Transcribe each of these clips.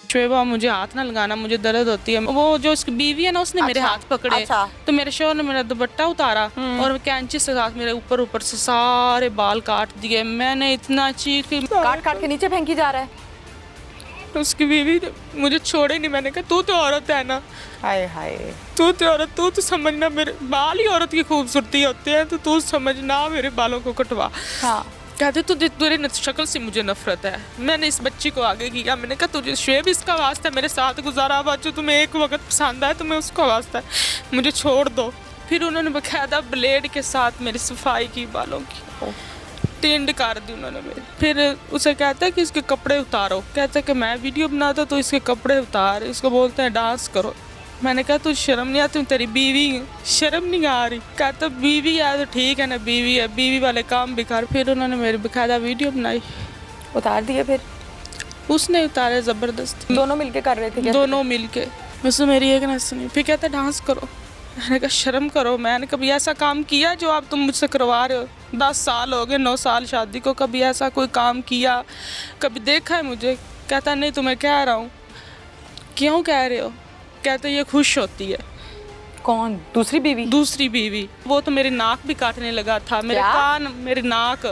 शोएबा मुझे हाथ ना लगाना, मुझे दर्द होती है। वो जो उसकी बीवी है ना, उसने मेरे हाथ पकड़े, तो मेरे शोहर ने मेरा दुपट्टा उतारा और कैंची से साथ मेरे ऊपर से सारे बाल काट दिए। मैंने इतना चीखी, काट के नीचे फेंकी जा रहा है। तो उसकी बीवी मुझे छोड़े नहीं। मैंने कहा तू तो औरत है ना, हाय हाय, तू तो औरत, तू तो समझना, मेरे बाल ही औरत की खूबसूरती होते हैं, तो तू समझना मेरे बालों को कटवा। हाँ। कहते तुझे तेरी शक्ल से मुझे नफरत है। मैंने इस बच्ची को आगे किया, मैंने कहा तुझे शोएब इसका वास्ता है मेरे साथ गुजारा हुआ, जो तुम्हें एक वक्त पसंद आए तुम्हें उसका वास्ता है, मुझे छोड़ दो। फिर उन्होंने बकायदा ब्लेड के साथ मेरी सफाई की, बालों की टेंड कर दी उन्होंने मेरी। फिर उसे कहता है कि इसके कपड़े उतारो, कहता है कि मैं वीडियो बनाता तो इसके कपड़े उतार, इसको बोलते हैं डांस करो। मैंने कहा तुझे शर्म नहीं आती, तेरी बीवी, शर्म नहीं आ रही? कहता बीवी है तो ठीक है ना, बीवी है, बीवी वाले काम भी कर। फिर उन्होंने मेरी बकायदा वीडियो बनाई, उतार दिए। फिर उसने उतारे ज़बरदस्ती, दोनों मिलके कर रहे थे क्या? दोनों मिलके। मुझसे मेरी एक ना सुनी। फिर कहता डांस करो। मैंने कहा शर्म करो, मैंने कभी ऐसा काम किया जो आप तुम मुझसे करवा रहे हो? 10 साल हो गए, 9 साल शादी को, कभी ऐसा कोई काम किया, कभी देखा है मुझे? कहता नहीं तुम्हें कह रहा हूँ। क्यों कह रहे हो? कहते ये खुश होती है। कौन? दूसरी बीवी? दूसरी बीवी। वो तो मेरी नाक भी काटने लगा था, मेरे कान, मेरी नाक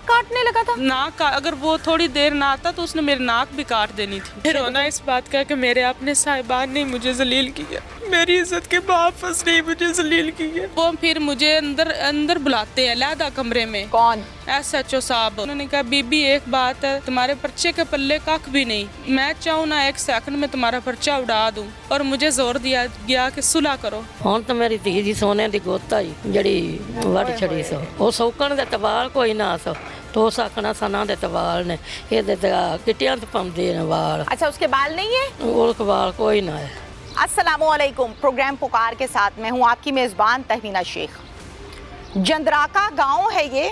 काटने लगा था। नाक का अगर वो थोड़ी देर ना आता तो उसने मेरी नाक भी काट देनी थी। फिर रोना इस बात का कि मेरे अपने साहिबान ने मुझे जलील किया, मेरी इज्जत के वापस नहीं मुझे जलील किया। वो फिर मुझे अंदर बुलाते हैं अलहदा कमरे में। कौन? SHO साहब। उन्होंने कहा बीबी एक बात है, तुम्हारे पर्चे के पल्ले कख भी नहीं, मैं चाहूँ ना 1 सेकंड में तुम्हारा पर्चा उड़ा दूं। और मुझे जोर दिया गया कि सुलह करो। ਹੁਣ ਤਾਂ ਮੇਰੀ ਧੀ ਦੀ ਸੋਨੇ ਦੀ ਗੋਤਾ ਹੀ ਜਿਹੜੀ ਵੱਢ ਛੜੀ ਸੋ, ਉਹ ਸੌਕਣ ਦੇ ਤਵਾਲ ਕੋਈ ਨਾ ਸੋ, ਤੋ ਸਾਖਣਾ ਸਨਾ ਦੇ ਤਵਾਲ ਨੇ, ਇਹਦੇ ਤੇ ਕਿਟਿਆਂ ਤੇ ਪਾਉਂਦੇ ਨੇ ਵਾਲ। अच्छा, उसके बाल नहीं है? ਉਹ ਵਾਲ ਕੋਈ ਨਾ ਹੈ। अस्सलामुअलैकुम। प्रोग्राम पुकार के साथ मैं हूँ आपकी मेज़बान तहमीना शेख। जंदराका गांव है ये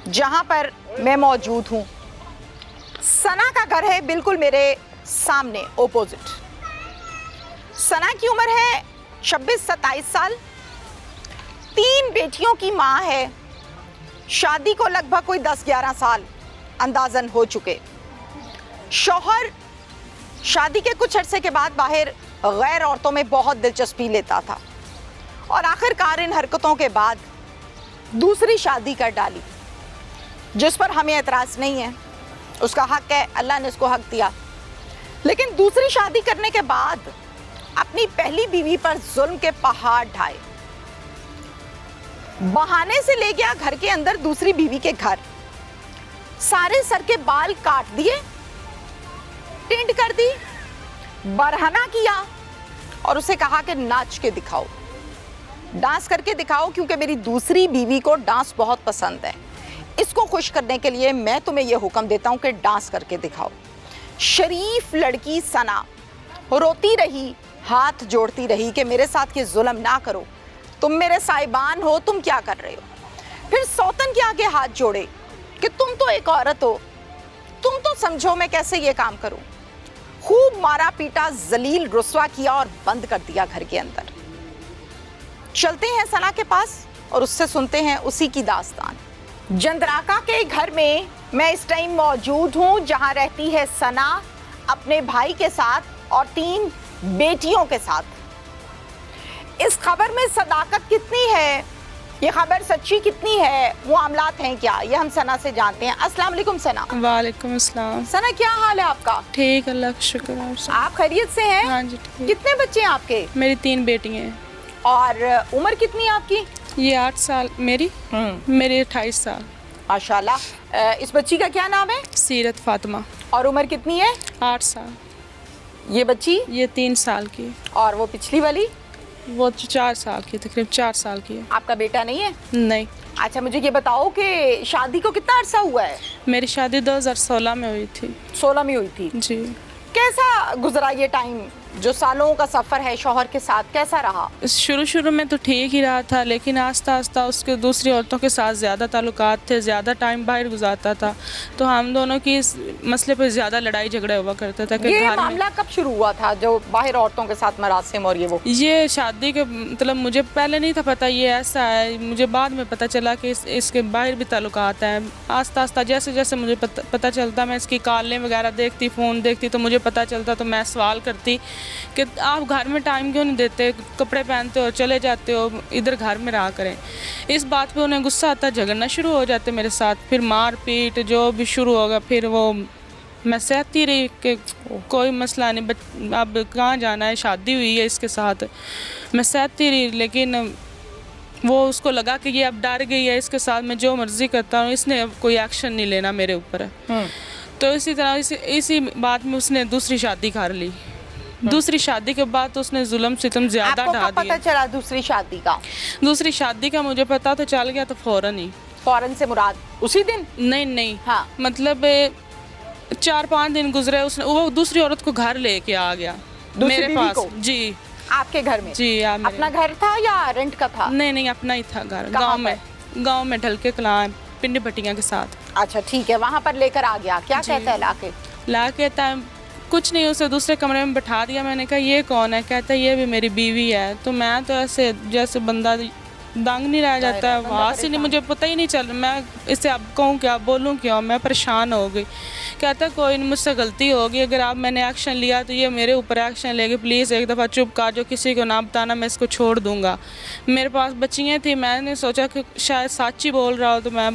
जहाँ पर मैं मौजूद हूँ। सना का घर है बिल्कुल मेरे सामने ओपोजिट। सना की उम्र है 26-27 साल, 3 बेटियों की माँ है। शादी को लगभग कोई 10-11 साल अंदाजन हो चुके। शौहर शादी के कुछ अरसे के बाद बाहर गैर औरतों में बहुत दिलचस्पी लेता था और आखिरकार इन हरकतों के बाद दूसरी शादी कर डाली, जिस पर हमें एतराज़ नहीं है, उसका हक है, अल्लाह ने उसको हक दिया। लेकिन दूसरी शादी करने के बाद अपनी पहली बीवी पर जुल्म के पहाड़ ढाए। बहाने से ले गया घर के अंदर दूसरी बीवी के घर, सारे सर के बाल काट दिए, टेंट कर दी, बरहना किया और उसे कहा कि नाच के दिखाओ, डांस करके दिखाओ, क्योंकि मेरी दूसरी बीवी को डांस बहुत पसंद है। इसको खुश करने के लिए मैं तुम्हें यह हुक्म देता हूं कि डांस करके दिखाओ। शरीफ लड़की सना रोती रही, हाथ जोड़ती रही कि मेरे साथ ये जुल्म ना करो, तुम मेरे साहिबान हो, तुम क्या कर रहे हो। फिर सौतन के आगे हाथ जोड़े कि तुम तो एक औरत हो, तुम तो समझो मैं कैसे ये काम करूं। खूब मारा पीटा, जलील रुस्वा किया और बंद कर दिया घर के अंदर। चलते हैं सना के पास और उससे सुनते हैं उसी की दास्तान। जंदराका के घर में मैं इस टाइम मौजूद हूँ, जहाँ रहती है सना अपने भाई के साथ और 3 बेटियों के साथ। इस खबर में सदाकत कितनी है, ये खबर सच्ची कितनी है, वो मामलात हैं क्या, ये हम सना से जानते हैं। अस्सलाम वालेकुम सना। वालेकुम अस्सलाम। सना क्या हाल है आपका? ठीक, अल्लाह का शुक्र है। आप खैरियत से हैं? हाँ जी ठीक। कितने बच्चे हैं आपके? मेरी 3 बेटियाँ हैं। और उम्र कितनी है आपकी? ये 8 साल मेरी, मेरे 28 साल। माशाल्लाह। इस बच्ची का क्या नाम है? सीरत फातिमा। और उम्र कितनी है? 8 साल। ये बच्ची? ये 3 साल की। और वो पिछली वाली? वो 4 साल की, तकरीबन 4 साल की है। आपका बेटा नहीं है? नहीं। अच्छा, मुझे ये बताओ कि शादी को कितना अरसा हुआ है? मेरी शादी 2016 में हुई थी। 16 में हुई थी जी। कैसा गुजरा ये टाइम? जो सालों का सफर है शौहर के साथ, कैसा रहा? शुरू शुरू में तो ठीक ही रहा था, लेकिन आस्ता आस्ता उसके दूसरी औरतों के साथ ज़्यादा ताल्लुकात थे, ज़्यादा टाइम बाहर गुजारता था, तो हम दोनों की इस मसले पर ज़्यादा लड़ाई झगड़े हुआ करता था कि ये घर में। मामला कब शुरू हुआ था जो बाहर औरतों के साथ मरासिम और ये वो? ये शादी के मतलब मुझे पहले नहीं था पता ये ऐसा है, मुझे बाद में पता चला कि इसके बाहर भी ताल्लुकात हैं। आस्ता आस्ता जैसे जैसे मुझे पता चलता, मैं इसकी कॉलें वगैरह देखती, फ़ोन देखती, तो मुझे पता चलता, तो मैं सवाल करती कि आप घर में टाइम क्यों नहीं देते, कपड़े पहनते हो चले जाते हो, इधर घर में रहा करें। इस बात पे उन्हें गुस्सा आता, झगड़ना शुरू हो जाते मेरे साथ, फिर मार पीट जो भी शुरू होगा। फिर वो मैं सहती रही कि कोई मसला नहीं, अब कहाँ जाना है, शादी हुई है इसके साथ, मैं सहती रही। लेकिन वो उसको लगा कि ये अब डर गई है, इसके साथ मैं जो मर्ज़ी करता हूँ, इसने अब कोई एक्शन नहीं लेना मेरे ऊपर। तो इसी तरह इसी बात में उसने दूसरी शादी कर ली। दूसरी शादी के बाद तो उसने जुल्म सितम ज़्यादा आपको ढा कब पता दिया। चला दूसरी शादी का? दूसरी शादी का मुझे पता तो चल गया तो फ़ौरन ही। फौरन से मुराद उसी दिन? नहीं हाँ। मतलब 4-5 दिन गुजरे, उसने वो दूसरी औरत को घर लेके आ गया दूसरी मेरे बीवी पास को? जी आपके घर में? जी अपना घर था या रेंट का था? नहीं अपना ही था घर, कहाँ गांव में ढलके कलां पिंडी भटियां के साथ। अच्छा ठीक है, वहाँ पर लेकर आ गया। क्या कहता है लाके? ला के था कुछ नहीं, उसे दूसरे कमरे में बैठा दिया। मैंने कहा ये कौन है? कहता है ये भी मेरी बीवी है। तो मैं तो ऐसे जैसे बंदा दंग नहीं रह जाता है, वहाँ से नहीं, मुझे पता ही नहीं चल, मैं इससे अब कहूँ क्या, बोलूँ क्यों, मैं परेशान हो गई। कहता कोई नहीं, मुझसे गलती होगी, अगर आप मैंने एक्शन लिया तो ये मेरे ऊपर एक्शन लेगी, प्लीज़ एक दफ़ा चुप कर, जो किसी को ना बताना, मैं इसको छोड़ दूँगा। मेरे पास बच्चियाँ थी, मैंने सोचा कि शायद सच ही बोल रहा हो, तो मैं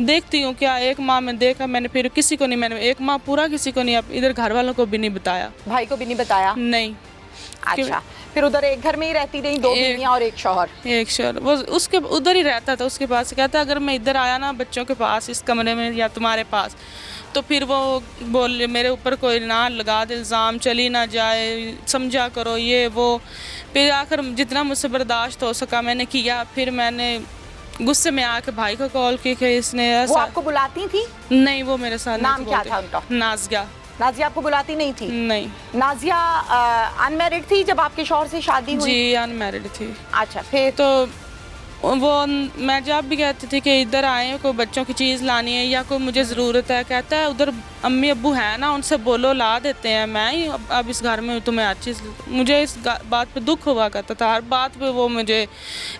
देखती हूँ क्या। एक माह में देखा मैंने, फिर किसी को नहीं, मैंने एक माह पूरा किसी को नहीं, अब इधर घर वालों को भी नहीं बताया। भाई को भी नहीं बताया? नहीं। अच्छा, फिर उधर एक घर में ही रहती रही, 2 बीवियां और एक शौहर? एक शौहर, वो उसके उधर ही रहता था उसके पास। कहता अगर मैं इधर आया ना बच्चों के पास, इस कमरे में या तुम्हारे पास, तो फिर वो बोल मेरे ऊपर कोई ना लगा दे इल्ज़ाम, चली ना जाए, समझा करो ये वो। फिर आखिर जितना मुझसे बर्दाश्त हो सका मैंने किया। फिर मैंने गुस्से में आके भाई को कॉल की कि इसने वो ऐसा। आपको बुलाती थी? नहीं, वो मेरे साथ नाम नहीं क्या बोलती। था उनका? नाज़िया। नाजिया आपको बुलाती नहीं थी? नहीं नाजिया अनमैरिड थी जब आपके शौहर से शादी हुई? जी, अनमैरिड थी। अच्छा, फिर? तो वो मैं जब भी कहती थी कि इधर आए, कोई बच्चों की चीज़ लानी है या कोई मुझे ज़रूरत है, कहता है उधर अम्मी अब्बू हैं ना, उनसे बोलो ला देते हैं, मैं ही अब इस घर में तुम्हें हर चीज़। मुझे इस बात पे दुख हुआ करता था, हर बात पे वो मुझे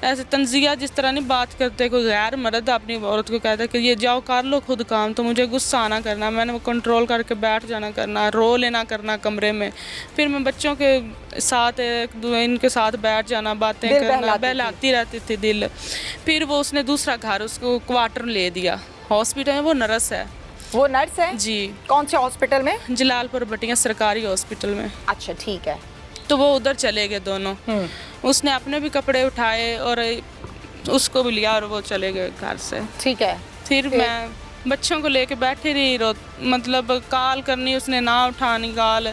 ऐसे तंजिया जिस तरह नहीं बात करते, कोई गैर मर्द अपनी औरत को कहता है कि ये जाओ कर लो खुद काम, तो मुझे गुस्सा आना करना, मैंने वो कंट्रोल करके बैठ जाना करना, रो लेना करना कमरे में। फिर मैं बच्चों के साथ इनके साथ बैठ जाना, बातें करना, बहलाती रहती थी दिल। फिर वो उसने दूसरा घर, उसको क्वार्टर ले दिया हॉस्पिटल में। वो नर्स है। वो नर्स है जी। कौन से हॉस्पिटल में? जलालपुर भटियां सरकारी हॉस्पिटल में। अच्छा ठीक है। तो वो उधर चले गए दोनों। उसने अपने भी कपड़े उठाए और उसको भी लिया और वो चले गए घर से। ठीक है। फिर मैं बच्चों को लेके बैठी रही, मतलब कॉल करनी उसने ना उठानी कॉल।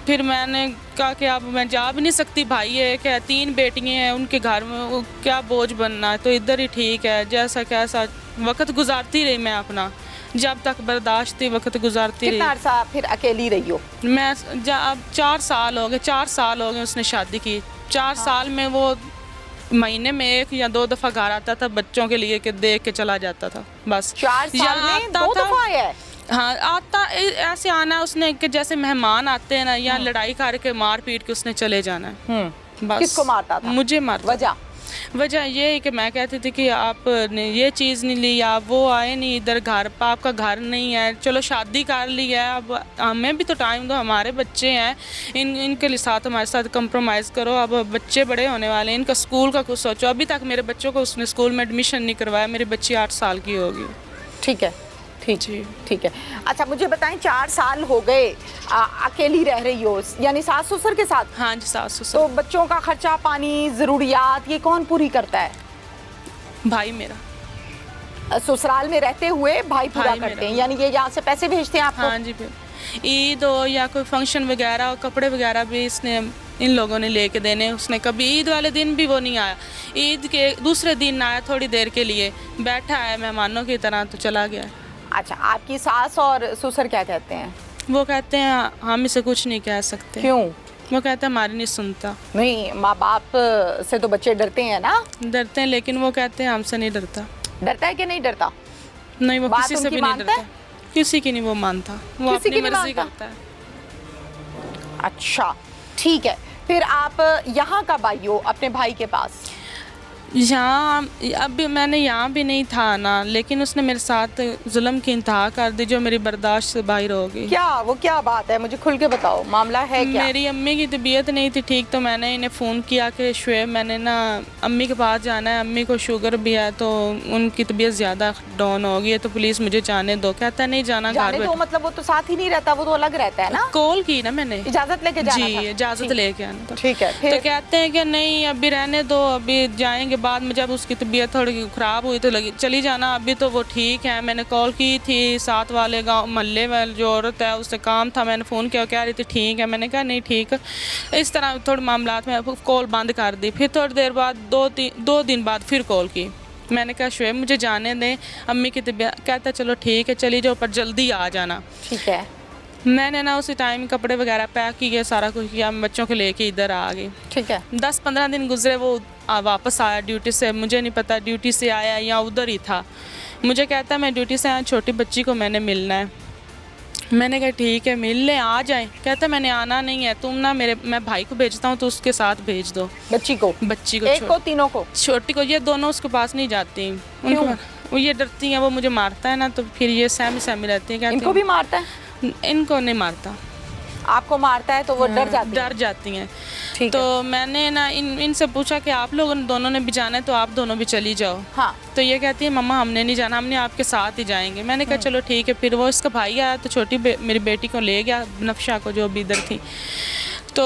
फिर मैंने कहा कि अब मैं जा भी नहीं सकती, भाई है क्या, 3 बेटियां हैं उनके घर में, वो क्या बोझ बनना है, तो इधर ही ठीक है, जैसा कैसा वक्त गुजारती रही मैं अपना, जब तक बर्दाश्त थी वक्त गुजारती रही। कितना अरसा फिर अकेली रही हो? मैं अब 4 साल हो गए, 4 साल हो गए उसने शादी की। 4 साल में वो महीने में 1 या 2 दफ़ा घर आता था बच्चों के लिए, कि देख के चला जाता था बस। 4 साल में 2 दफ़ा आया है? हाँ, आता ऐसे आना उसने कि जैसे मेहमान आते हैं ना, या लड़ाई करके मार पीट के उसने चले जाना है बस। किसको मारता था? मुझे मारता। वजह ये है कि मैं कहती थी कि आपने ये चीज़ नहीं ली, आप वो आए नहीं इधर, घर पर आपका घर नहीं है, चलो शादी कर ली है, अब हमें भी तो टाइम दो, हमारे बच्चे हैं, इनके साथ हमारे साथ कंप्रोमाइज़ करो, अब बच्चे बड़े होने वाले हैं, इनका स्कूल का कुछ सोचो। अभी तक मेरे बच्चों को उसने स्कूल में एडमिशन नहीं करवाया, मेरी बच्ची 8 साल की होगी। ठीक है, ठीक है। अच्छा मुझे बताएं, 4 साल हो गए अकेली रह रही हो, यानी सास ससुर के साथ? हाँ जी, सास ससुर। तो बच्चों का खर्चा पानी ज़रूरियात ये कौन पूरी करता है? भाई मेरा। ससुराल में रहते हुए भाई पूरा करते हैं, यानी ये यहाँ से पैसे भेजते हैं आपको? हाँ जी, फिर ईद हो या कोई फंक्शन वगैरह, कपड़े वगैरह भी इसने इन लोगों ने लेके देने। उसने कभी ईद वाले दिन भी वो नहीं आया, ईद के दूसरे दिन आया, थोड़ी देर के लिए बैठा है मेहमानों की तरह, तो चला गया। अच्छा, आपकी सास और ससुर क्या कहते हैं? वो कहते हैं हम इसे कुछ नहीं कह सकते। क्यों? वो कहता है हमारी नहीं सुनता। नहीं, माँ बाप से तो बच्चे डरते हैं ना। डरते हैं, लेकिन वो कहते हैं हमसे नहीं डरता। डरता है कि नहीं डरता? नहीं, वो बात किसी से उनकी भी नहीं मानता है? डरता, किसी की नहीं वो मानता, वो किसी की अपनी नहीं मर्जी मानता? करता है। अच्छा, ठीक है। फिर आप यहाँ कब आई हो अपने भाई के पास? यहाँ अब मैंने यहाँ भी नहीं था ना, लेकिन उसने मेरे साथ जुल्म की इंतहा कर दी जो मेरी बर्दाश्त से बाहर हो गई। क्या वो क्या बात है, मुझे खुल के बताओ, मामला है क्या? मेरी अम्मी की तबीयत नहीं थी ठीक, तो मैंने इन्हें फ़ोन किया कि शुएब मैंने ना अम्मी के पास जाना है, अम्मी को शुगर भी है तो उनकी तबीयत ज़्यादा डाउन हो गई है, तो प्लीज़ मुझे जाने दो। कहता है नहीं जाना, जाने घर दो मतलब वो तो साथ ही नहीं रहता, वो तो अलग रहता है ना। कॉल की ना मैंने, इजाजत लेके जाना जी था? इजाज़त लेके आना था। ठीक है, तो फिर कहते हैं कि नहीं अभी रहने दो, अभी जाएंगे बाद में, जब उसकी तबीयत थोड़ी ख़राब हुई तो लगी चली जाना, अभी तो वो ठीक है। मैंने कॉल की थी, साथ वाले गांव मोहल्ले वाले जो औरत है उससे काम था, मैंने फ़ोन किया, कह रही थी ठीक है, मैंने कहा नहीं ठीक। इस तरह थोड़े मामलात में कॉल बंद कर दी। फिर थोड़ी देर बाद दो दिन बाद फिर कॉल की, मैंने कहा शुएब मुझे जाने दें, अम्मी की तबीयत। कहता चलो ठीक है चली जाओ, पर जल्दी आ जाना। ठीक है, मैंने ना उसी टाइम कपड़े वगैरह पैक किए, सारा कुछ किया, मैं बच्चों को लेके इधर आ गई। ठीक है। 10-15 दिन गुजरे, वो वापस आया ड्यूटी से, मुझे नहीं पता ड्यूटी से आया या उधर ही था। मुझे कहता है मैं ड्यूटी से आया, छोटी बच्ची को मैंने मिलना है। मैंने कहा ठीक है मिल ले, आ जाए। कहता मैंने आना नहीं है, तुम ना मैं भाई को भेजता हूँ तो उसके साथ भेज दो बच्ची को एक को तीनों को? छोटी को। ये दोनों उसके पास नहीं जाती, उनको वो ये डरती हैं, वो मुझे मारता है ना, तो फिर ये सहमी रहती है। इनको भी मारता है? इनको नहीं मारता, आपको मारता है तो वो डर जाती हैं। ठीक तो है। मैंने ना इनसे पूछा कि आप लोग दोनों ने भी जाना है तो आप दोनों भी चली जाओ। हाँ। तो ये कहती है मम्मा हमने नहीं जाना, हमने आपके साथ ही जाएंगे। मैंने कहा चलो ठीक है। फिर वो इसका भाई आया तो छोटी मेरी बेटी को ले गया, नफ्शा को जो अभी इधर थी, तो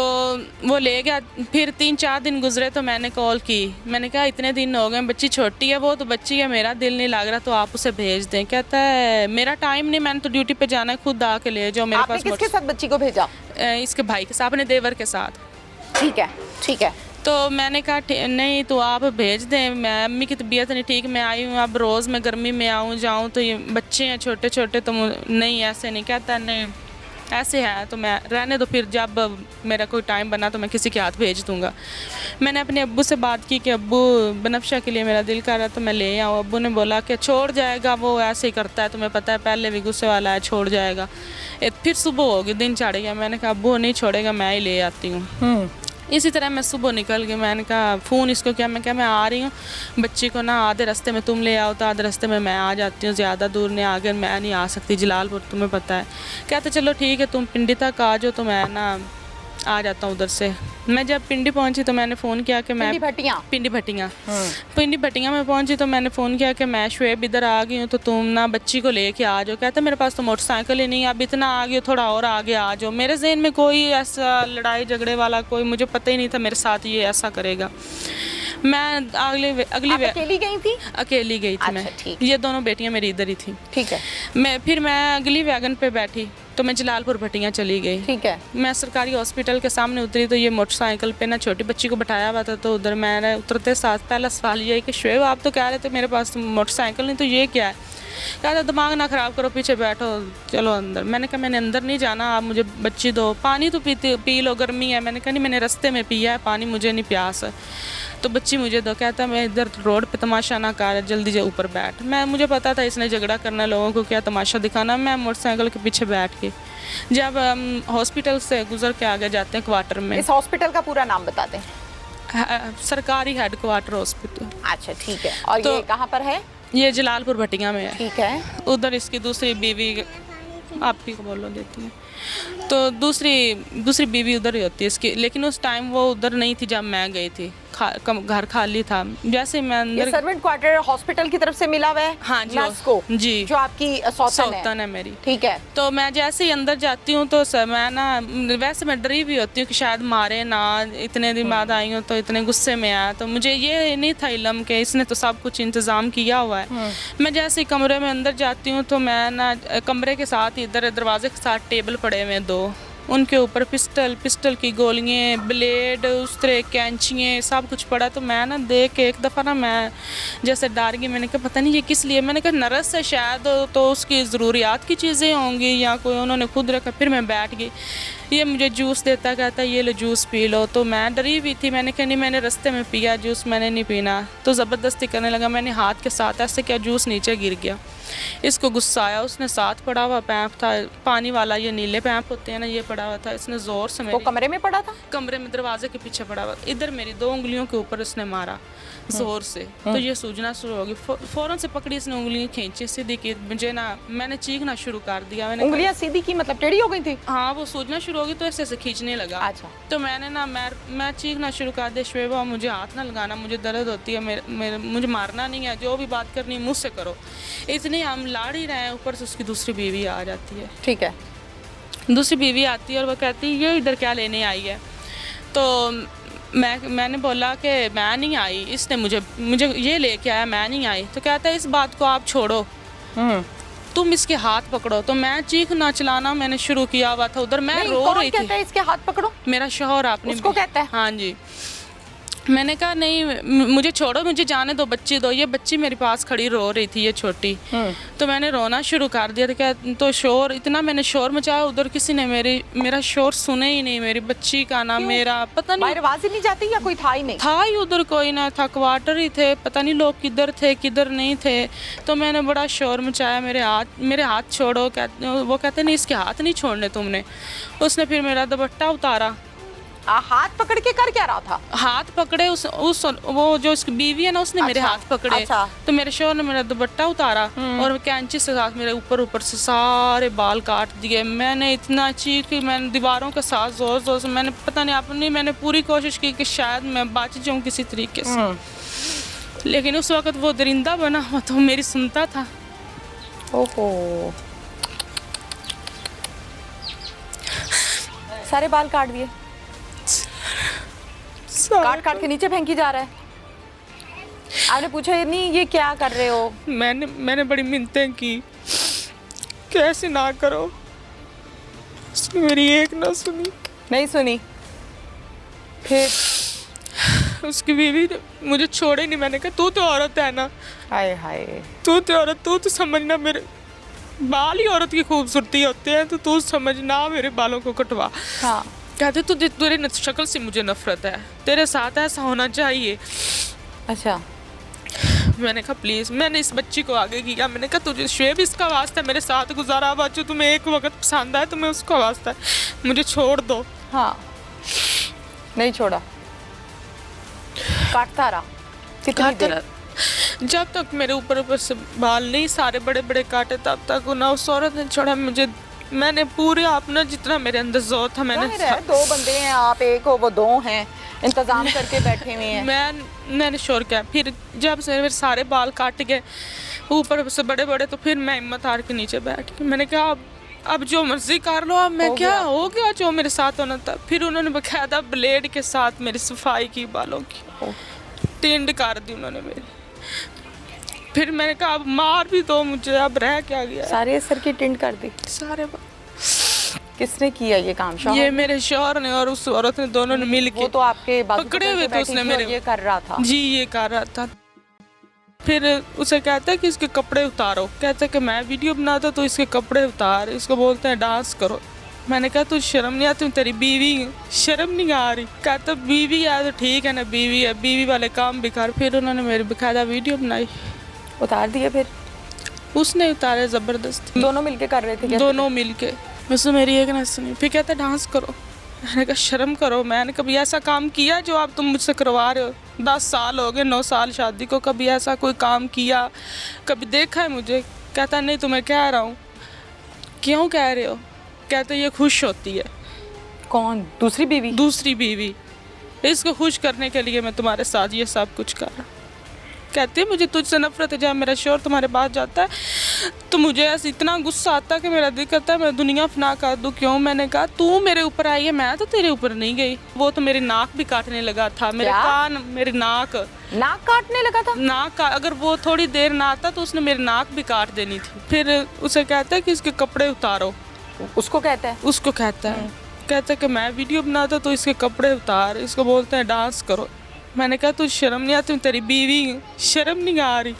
वो ले गया। फिर 3-4 दिन गुजरे तो मैंने कॉल की, मैंने कहा इतने दिन हो गए, बच्ची छोटी है, वो तो बच्ची है, मेरा दिल नहीं लग रहा तो आप उसे भेज दें। कहता है मेरा टाइम नहीं, मैंने तो ड्यूटी पे जाना है, खुद आके ले जाओ मेरे पास। किसके साथ बच्ची को भेजा? इसके भाई के साथ, अपने देवर के साथ। ठीक है, ठीक है। तो मैंने कहा नहीं तो आप भेज दें, मैं अम्मी की तबीयत नहीं ठीक, मैं आई हूँ, अब रोज़ मैं गर्मी में आऊँ जाऊँ तो ये बच्चे हैं छोटे छोटे, तो नहीं ऐसे नहीं। कहता नहीं ऐसे है तो मैं रहने दो, फिर जब मेरा कोई टाइम बना तो मैं किसी के हाथ भेज दूँगा। मैंने अपने अब्बू से बात की कि अब्बू बनफ्शा के लिए मेरा दिल कर रहा है तो मैं ले आऊँ। अब्बू ने बोला कि छोड़ जाएगा, वो ऐसे ही करता है, तुम्हें पता है, पहले भी गुस्से वाला है, छोड़ जाएगा। फिर सुबह होगी, दिन चढ़ गया, मैंने कहा अब्बू नहीं छोड़ेगा, मैं ही ले आती हूँ। इसी तरह मैं सुबह निकल गई, मैंने कहा फ़ोन इसको किया, मैं मैं आ रही हूँ, बच्ची को ना आधे रास्ते में तुम ले आओ तो आधे रास्ते में मैं आ जाती हूँ, ज़्यादा दूर नहीं, आगे मैं नहीं आ सकती, जलालपुर तुम्हें पता है। कहते चलो ठीक है तुम पिंडी तक आ जाओ तो मैं ना आ जाता हूँ उधर से। मैं जब पिंडी पहुँची तो मैंने फ़ोन किया कि मैं पिंडी भटियाँ में पहुँची तो मैंने फ़ोन किया कि मैं शुएब इधर आ गई हूँ तो तुम ना बच्ची को लेके आ जाओ। कहता मेरे पास तो मोटरसाइकिल ही नहीं है, अब इतना आ गई हो, थोड़ा और आगे आ जाओ। मेरे जहन में कोई ऐसा लड़ाई झगड़े वाला कोई, मुझे पता ही नहीं था मेरे साथ ये ऐसा करेगा। मैं अकेली गई थी? अकेली गई थी। मैं ये दोनों बेटियां मेरी इधर ही थी। ठीक है। मैं अगली वैगन पे बैठी तो मैं जलालपुर भटियाँ चली गई। ठीक है। मैं सरकारी हॉस्पिटल के सामने उतरी तो ये मोटरसाइकिल पे ना छोटी बच्ची को बैठाया हुआ था, तो उधर मैंने उतरते साथ पहला सवाल ये कि शुएब आप तो कह रहे थे मेरे पास मोटरसाइकिल नहीं, तो ये क्या है? कहता दिमाग ना ख़राब करो, पीछे बैठो, चलो अंदर। मैंने कहा मैंने अंदर नहीं जाना, आप मुझे बच्ची दो, पानी तो पी लो, गर्मी है। मैंने कहा नहीं मैंने रास्ते में पिया है पानी, मुझे नहीं प्यास है, तो बच्ची मुझे दो। कहता मैं इधर रोड पे तमाशा ना कर, जल्दी से ऊपर बैठ। मुझे पता था इसने झगड़ा करना, लोगों को क्या तमाशा दिखाना। मैं मोटरसाइकिल के पीछे बैठ के जब हॉस्पिटल से गुजर के आगे जाते हैं क्वार्टर में। इस हॉस्पिटल का पूरा नाम बता दें। सरकारी हेड क्वार्टर हॉस्पिटल। अच्छा ठीक है। और तो ये कहाँ पर है? ये जलालपुर भटियाँ में है। ठीक है। उधर इसकी दूसरी बीवी, आप ही को बोलो देती है, तो दूसरी बीवी उधर ही होती है इसकी, लेकिन उस टाइम वो उधर नहीं थी जब मैं गई थी, घर खाली था। जैसे मैं अंदर, ये सर्वेंट क्वार्टर हॉस्पिटल की तरफ से मिला हुआ है? हाँ जी, नर्स को जी, जो आपकी सौतन है मेरी। ठीक है। तो मैं जैसे ही अंदर जाती हूँ तो मैं ना, वैसे मैं डरी भी होती हूँ कि शायद मारे ना, इतने दिन बाद आई हूँ तो इतने गुस्से में आया, तो मुझे ये नहीं था इल्म कि इसने तो सब कुछ इंतज़ाम किया हुआ है। मैं जैसे ही कमरे में अंदर जाती हूँ तो मैं ना कमरे के साथ ही इधर दरवाजे के साथ टेबल पड़े हुए 2, उनके ऊपर पिस्टल की गोलियाँ, ब्लेड, उस तरह कैंचियाँ, सब कुछ पड़ा। तो मैं ना देख के एक दफ़ा ना मैं जैसे डर गई। मैंने कहा पता नहीं ये किस लिए, मैंने कहा नर्स है शायद, तो उसकी ज़रूरियात की चीज़ें होंगी या कोई उन्होंने खुद रखा। फिर मैं बैठ गई। ये मुझे जूस देता, कहता ये लो जूस पी लो। तो मैं डरी हुई थी। मैंने कहा नहीं, मैंने रास्ते में पिया जूस, मैंने नहीं पीना। तो ज़बरदस्ती करने लगा। मैंने हाथ के साथ ऐसे किया, जूस नीचे गिर गया। इसको गुस्सा आया। उसने साथ पड़ा हुआ पैंप था, पानी वाला, ये नीले पैंप होते हैं ना, ये पड़ा हुआ था। इसने ज़ोर से वो कमरे में पड़ा था? कमरे में दरवाजे के पीछे पड़ा हुआ। इधर मेरी 2 उंगलियों के ऊपर उसने मारा जोर से। तो ये सूजना शुरू हो गई। फौरन से पकड़ी, इसने उंगलियां खींची, सीधी की। मुझे ना, मैंने चीखना शुरू कर दिया। मैंने उंगलियां सीधी की मतलब टेढ़ी हो गई थी? हाँ, वो सूजना शुरू हो गई तो ऐसे ऐसे खींचने लगा। अच्छा। तो मैंने ना मैं चीखना शुरू कर दिया, शुएबा मुझे हाथ ना लगाना, मुझे दर्द होती है, मुझे मारना नहीं है, जो भी बात करनी है मुझसे करो। इतने हम लाड़ ही रहे हैं, ऊपर से उसकी दूसरी बीवी आ जाती है। ठीक है। दूसरी बीवी आती है और वो कहती है ये इधर क्या लेने आई है। तो मैंने बोला कि मैं नहीं आई, इसने मुझे ये लेके आया, मैं नहीं आई। तो कहता है इस बात को आप छोड़ो, तुम इसके हाथ पकड़ो। तो मैं चीखना चिल्लाना मैंने शुरू किया हुआ था उधर। मैं रो रही थी। कहता है इसके हाथ पकड़ो? मेरा शौहर। आपने उसको कहता है? हाँ जी। मैंने कहा नहीं, मुझे छोड़ो, मुझे जाने दो, बच्ची दो। ये बच्ची मेरे पास खड़ी रो रही थी, ये छोटी। तो मैंने रोना शुरू कर दिया। तो शोर, इतना मैंने शोर मचाया, उधर किसी ने मेरा शोर सुने ही नहीं। मेरी बच्ची का ना, मेरा पता नहीं, आवाज ही नहीं जाती या कोई था ही नहीं? था ही उधर कोई ना था, क्वार्टर ही थे, पता नहीं लोग किधर थे किधर नहीं थे। तो मैंने बड़ा शोर मचाया, मेरे हाथ छोड़ो। वो कहते नहीं, इसके हाथ नहीं छोड़ने तुमने। उसने फिर मेरा दुपट्टा उतारा। हाथ पकड़ के कर क्या रहा था? हाथ पकड़े वो जो उसकी बीवी है ना, उसने मेरे हाथ पकड़े। अच्छा। तो मेरे शोहर ने मेरा दुपट्टा उतारा और कैंची से साथ मेरे ऊपर से सारे बाल काट दिए। मैंने इतना चीखी, मैंने दीवारों के साथ जोर से, मैंने पता नहीं मैंने पूरी कोशिश की कि शायद मैं बच जाऊं किसी तरीके से। लेकिन उस वक्त वो दरिंदा बना हुआ तो मेरी सुनता था। ओहो, सारे बाल काट दिए? काट के नीचे फेंकी जा रहा है। आपने पूछा नहीं ये क्या कर रहे हो? मैंने बड़ी मिन्नतें की, कैसे ना करो। उसने मेरी एक ना सुनी। नहीं सुनी? फिर उसकी बीवी ने मुझे छोड़े नहीं। मैंने कहा तू तो औरत है ना, हाय हाय, तू तो औरत, तू तो समझना, मेरे बाल ही औरत की खूबसूरती होते हैं, तो तू समझना मेरे बालों को कटवा। हाँ। कहते तू तेरे शक्ल से मुझे नफरत है, तेरे साथ ऐसा होना चाहिए। अच्छा। मैंने कहा प्लीज़, मैंने इस बच्ची को आगे किया। मैंने कहा तुझे शुएब इसका वास्ता है, मेरे साथ गुजारा हुआ, जो तुम्हें एक वक्त पसंद आए तुम्हें उसका वास्ता है, मुझे छोड़ दो। हाँ, नहीं छोड़ा, काटता रहा। कितनी देर? जब तक मेरे ऊपर से बाल नहीं सारे बड़े बड़े काटे, तब तक ना उस औरत ने छोड़ा मुझे। मैंने पूरे अपना जितना मेरे अंदर जोर था मैंने 2 बंदे हैं, आप एक हो, वो 2 हैं, इंतजाम करके बैठे हुए हैं। मैंने शोर किया। फिर जब से मेरे सारे बाल काट गए ऊपर से बड़े बड़े, तो फिर मैं हिम्मत हार के नीचे बैठ गई। मैंने कहा अब जो मर्जी कर लो, अब मैं क्या हो गया जो मेरे साथ होना था। फिर उन्होंने बकायदा ब्लेड के साथ मेरी सफाई की, बालों की टिंड कर दी उन्होंने मेरी। फिर मैंने कहा अब मार भी दो मुझे, अब रह क्या गया। सारे सर की टिंड कर दी? सारे। किसने किया ये काम? ये मेरे शौहर ने और उस औरत ने, दोनों ने मिल के। वो तो आपके पकड़े हुए थे उसने मेरे। ये कर रहा था जी, ये कर रहा था। फिर उसे कहता है कि इसके कपड़े उतारो। कहता है कि मैं वीडियो बनाता तो इसके कपड़े उतार। इसको बोलते हैं डांस करो। मैंने कहा तुझे शर्म नहीं आती? तेरी बीवी, शर्म नहीं आ रही? कहता बीवी है तो ठीक है ना, बीवी है, बीवी वाले काम भी कर। फिर उन्होंने मेरी बकायदा वीडियो बनाई, उतार दिए। फिर उसने उतारे ज़बरदस्ती। दोनों मिलके कर रहे थे? दोनों मिलके। मुझसे मेरी एक ना सुनी। फिर कहता डांस करो। मैंने कहा शर्म करो, मैंने कभी ऐसा काम किया जो आप तुम मुझसे करवा रहे हो? 10 साल हो गए, 9 साल शादी को, कभी ऐसा कोई काम किया, कभी देखा है मुझे? कहता नहीं, तुम्हें कह रहा हूँ। क्यों कह रहे हो? कहते ये खुश होती है। कौन? दूसरी बीवी? दूसरी बीवी। इसको खुश करने के लिए मैं तुम्हारे साथ ये सब कुछ कर रहा। कहती है मुझे तुझसे नफरत है। जब मेरा शोर तुम्हारे पास जाता है तो मुझे ऐसे इतना गुस्सा आता है कि मेरा दिल करता है मैं दुनिया फना कर दूँ। क्यों? मैंने कहा तू मेरे ऊपर आई है, मैं तो तेरे ऊपर नहीं गई। वो तो मेरी नाक भी काटने लगा था, मेरे कान, मेरी नाक काटने लगा था। नाक अगर वो थोड़ी देर ना आता तो उसने मेरी नाक भी काट देनी थी। फिर उसे कहता है कि इसके कपड़े उतारो। उसको कहता है? उसको कहता है। कहता कि मैं वीडियो बनाता तो इसके कपड़े उतार, इसको बोलते हैं डांस करो। मैंने कहा तुझे शर्म नहीं आती, तेरी बीवी, शर्म नहीं आ रही।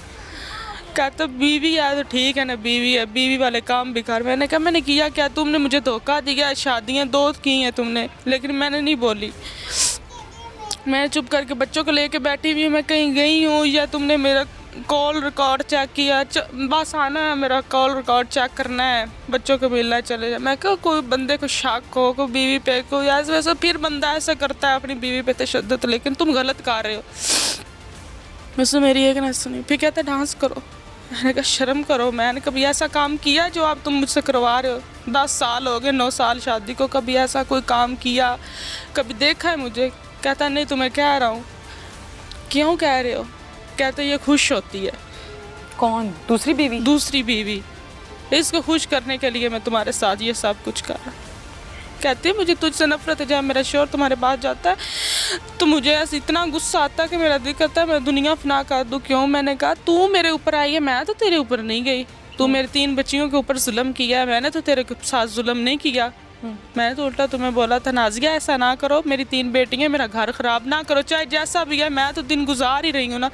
कहता बीवी है तो ठीक है ना, बीवी है, बीवी वाले काम भी कर। मैंने कहा मैंने किया क्या, तुमने मुझे धोखा दिया, शादियाँ 2 की हैं तुमने, लेकिन मैंने नहीं बोली। मैं चुप करके बच्चों को लेके बैठी हुई, मैं कहीं गई हूँ या तुमने मेरा कॉल रिकॉर्ड चेक किया, बस आना है, मेरा कॉल रिकॉर्ड चेक करना है, बच्चों को मिलना है, चले जाए। मैं कहा कोई बंदे को शक हो, कोई बीवी पे, कोई ऐसा वैसा, फिर बंदा ऐसा करता है अपनी बीवी पे तशद्दुद, लेकिन तुम गलत कर रहे हो। मुझसे मेरी एक ना सुनी, फिर कहता डांस करो। मैंने कहा शर्म करो। मैंने कभी ऐसा काम किया जो आप तुम मुझसे करवा रहे हो? 10 साल हो गए, 9 साल शादी को, कभी ऐसा कोई काम किया, कभी देखा है मुझे? कहता नहीं तुम्हें कह रहा हूँ। क्यों कह रहे हो? कहते ये खुश होती है। कौन? दूसरी बीवी? दूसरी बीवी। इसको खुश करने के लिए मैं तुम्हारे साथ ये सब कुछ कर रहा। कहती है मुझे तुझसे नफरत है, जब मेरा शोर तुम्हारे पास जाता है तो मुझे ऐसे इतना गुस्सा आता है कि मेरा दिल करता है मैं दुनिया फना कर दूँ। क्यों? मैंने कहा तू मेरे ऊपर आई है, मैं तो तेरे ऊपर नहीं गई। तू मेरे 3 बच्चियों के ऊपर जुल्म किया है, मैंने तो तेरे साथ जुल्म नहीं किया। मैंने तो उल्टा तुम्हें बोला था नाज़िया ऐसा ना करो, मेरी 3 बेटियाँ, मेरा घर ख़राब ना करो, चाहे जैसा भी है, मैं तो दिन गुजार ही रही हूँ ना,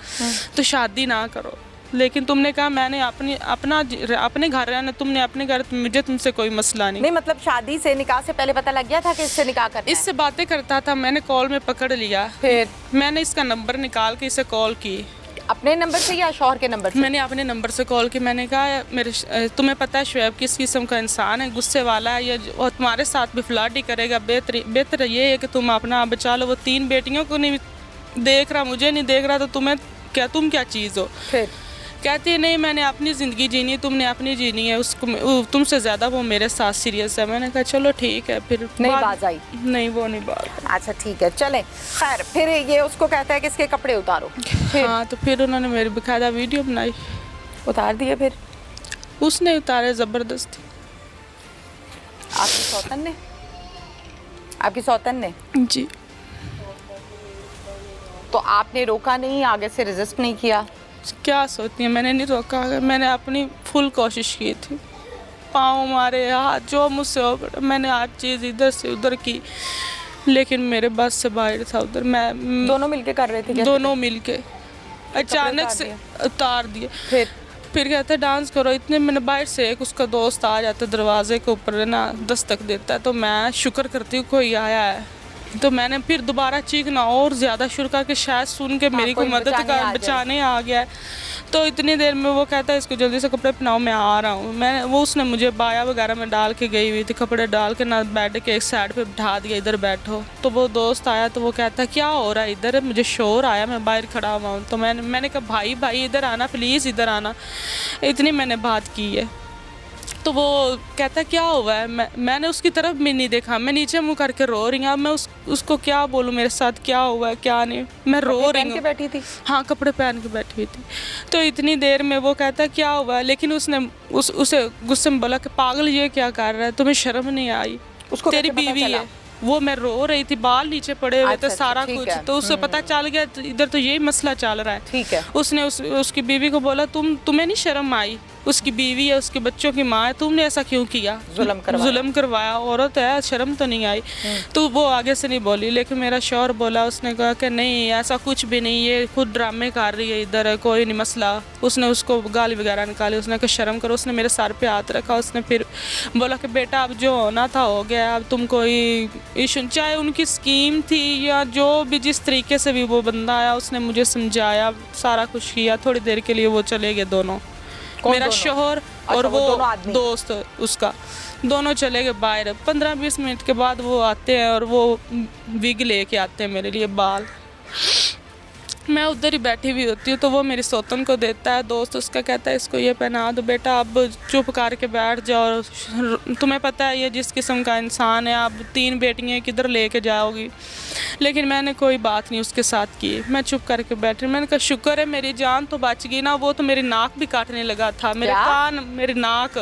तो शादी ना करो। लेकिन तुमने कहा मैंने अपने घर रहना, तुमने अपने घर, मुझे तुमसे कोई मसला नहीं। नहीं मतलब शादी से, निकाह से पहले पता लग गया था कि इससे निकाह करना है? इससे बातें करता था, मैंने कॉल में पकड़ लिया, फिर मैंने इसका नंबर निकाल के इसे कॉल की। अपने नंबर से या शौहर के नंबर से? मैंने अपने नंबर से कॉल की। मैंने कहा तुम्हें पता है शुएब किस किस्म का इंसान है, गुस्से वाला है, ये और तुम्हारे साथ भी फ्लर्ट ही करेगा। बेहतर ये है कि तुम अपना बचा लो। वो 3 बेटियों को नहीं देख रहा, मुझे नहीं देख रहा, तो तुम क्या चीज़ हो? फिर कहती है नहीं मैंने अपनी ज़िंदगी जीनी है, तुमने अपनी जीनी है, उसको तुमसे ज़्यादा वो मेरे साथ सीरियस है। मैंने कहा चलो ठीक है। फिर नहीं बाज आई? नहीं वो नहीं बात। अच्छा ठीक है चलें। खैर फिर ये उसको कहता है कि इसके कपड़े उतारो। हाँ तो फिर उन्होंने मेरी बेकायदा वीडियो बनाई, उतार दिए? फिर उसने उतारे ज़बरदस्ती। आपकी सौतन ने? आपकी सौतन ने? जी। तो आपने रोका नहीं, आगे से रेजिस्ट नहीं किया? क्या सोचती है, मैंने नहीं रोका, मैंने अपनी फुल कोशिश की थी। पाँव मारे, हाथ जो मुझसे हो, मैंने हर चीज़ इधर से उधर की, लेकिन मेरे बस से बाहर था उधर। मैं दोनों मिलके कर रहे थे क्या? दोनों मिलके अचानक से उतार दिए। फिर कहते डांस करो। इतने मैंने बाहर से एक उसका दोस्त आ जाता दरवाजे के ऊपर ना, दस्तक देता है, तो मैं शुक्र करती हूँ कोई आया है। तो मैंने फिर दोबारा चीखना और ज़्यादा शुरू करके शायद सुन के मेरी को मदद कर बचाने आ गया है। तो इतनी देर में वो कहता है इसको जल्दी से कपड़े पहनाओ, मैं आ रहा हूँ। उसने मुझे बाया वगैरह में डाल के गई हुई थी, कपड़े डाल के ना बेड के एक साइड पे बिठा दिया, इधर बैठो। तो वो दोस्त आया तो वो कहता है क्या हो रहा है इधर? मुझे शोर आया, मैं बाहर खड़ा हुआ हूँ। तो मैंने कहा भाई इधर आना प्लीज़, इधर आना। इतनी मैंने बात की है। तो वो कहता क्या हुआ है? मैंने उसकी तरफ भी नहीं देखा, मैं नीचे मुँह करके रो रही हूँ। मैं उसको क्या बोलूँ मेरे साथ क्या हुआ है क्या नहीं, मैं रो रही हूँ। बैठी थी? हाँ कपड़े पहन के बैठी हुई थी। तो इतनी देर में वो कहता क्या हुआ है, लेकिन उसने उसे गुस्से में बोला कि पागल ये क्या कर रहा है, तुम्हें शर्म नहीं आई? उसको तेरी बीवी है वो। मैं रो रही थी, बाल नीचे पड़े हुए थे, सारा कुछ। तो उससे पता चल गया इधर तो यही मसला चल रहा है। ठीक है। उसने उसकी बीवी को बोला तुम्हें नहीं शर्म आई? उसकी बीवी है, उसके बच्चों की माँ है, तुमने ऐसा क्यों किया? जुल्म करवाया, औरत है, शर्म तो नहीं आई? तो वो आगे से नहीं बोली, लेकिन मेरा शौहर बोला, उसने कहा कि नहीं ऐसा कुछ भी नहीं, ये खुद ड्रामे कर रही है, इधर है कोई नहीं मसला। उसने उसको गाली वगैरह निकाली, उसने कहा शर्म करो। उसने मेरे सर पे हाथ रखा, उसने फिर बोला कि बेटा अब जो होना था हो गया, अब तुम कोई इशू, चाहे उनकी स्कीम थी या जो भी, जिस तरीके से भी वो बंदा आया उसने मुझे समझाया, सारा कुछ किया। थोड़ी देर के लिए वो चले गए दोनों, मेरा शोहर और वो दोस्त उसका, दोनों चले गए बाहर। 15-20 मिनट के बाद वो आते हैं और वो विग लेके आते हैं मेरे लिए बाल। मैं उधर ही बैठी हुई होती हूँ, तो वो मेरी सौतन को देता है दोस्त, उसका कहता है इसको ये पहना दो बेटा, अब चुप करके बैठ जाओ, तुम्हें पता है ये जिस किस्म का इंसान है, अब 3 बेटियाँ किधर लेके जाओगी। लेकिन मैंने कोई बात नहीं उसके साथ की, मैं चुप करके बैठी। मैंने कहा शुक्र है मेरी जान तो बच गई ना, वो तो मेरी नाक भी काटने लगा था, मेरे कान, मेरी नाक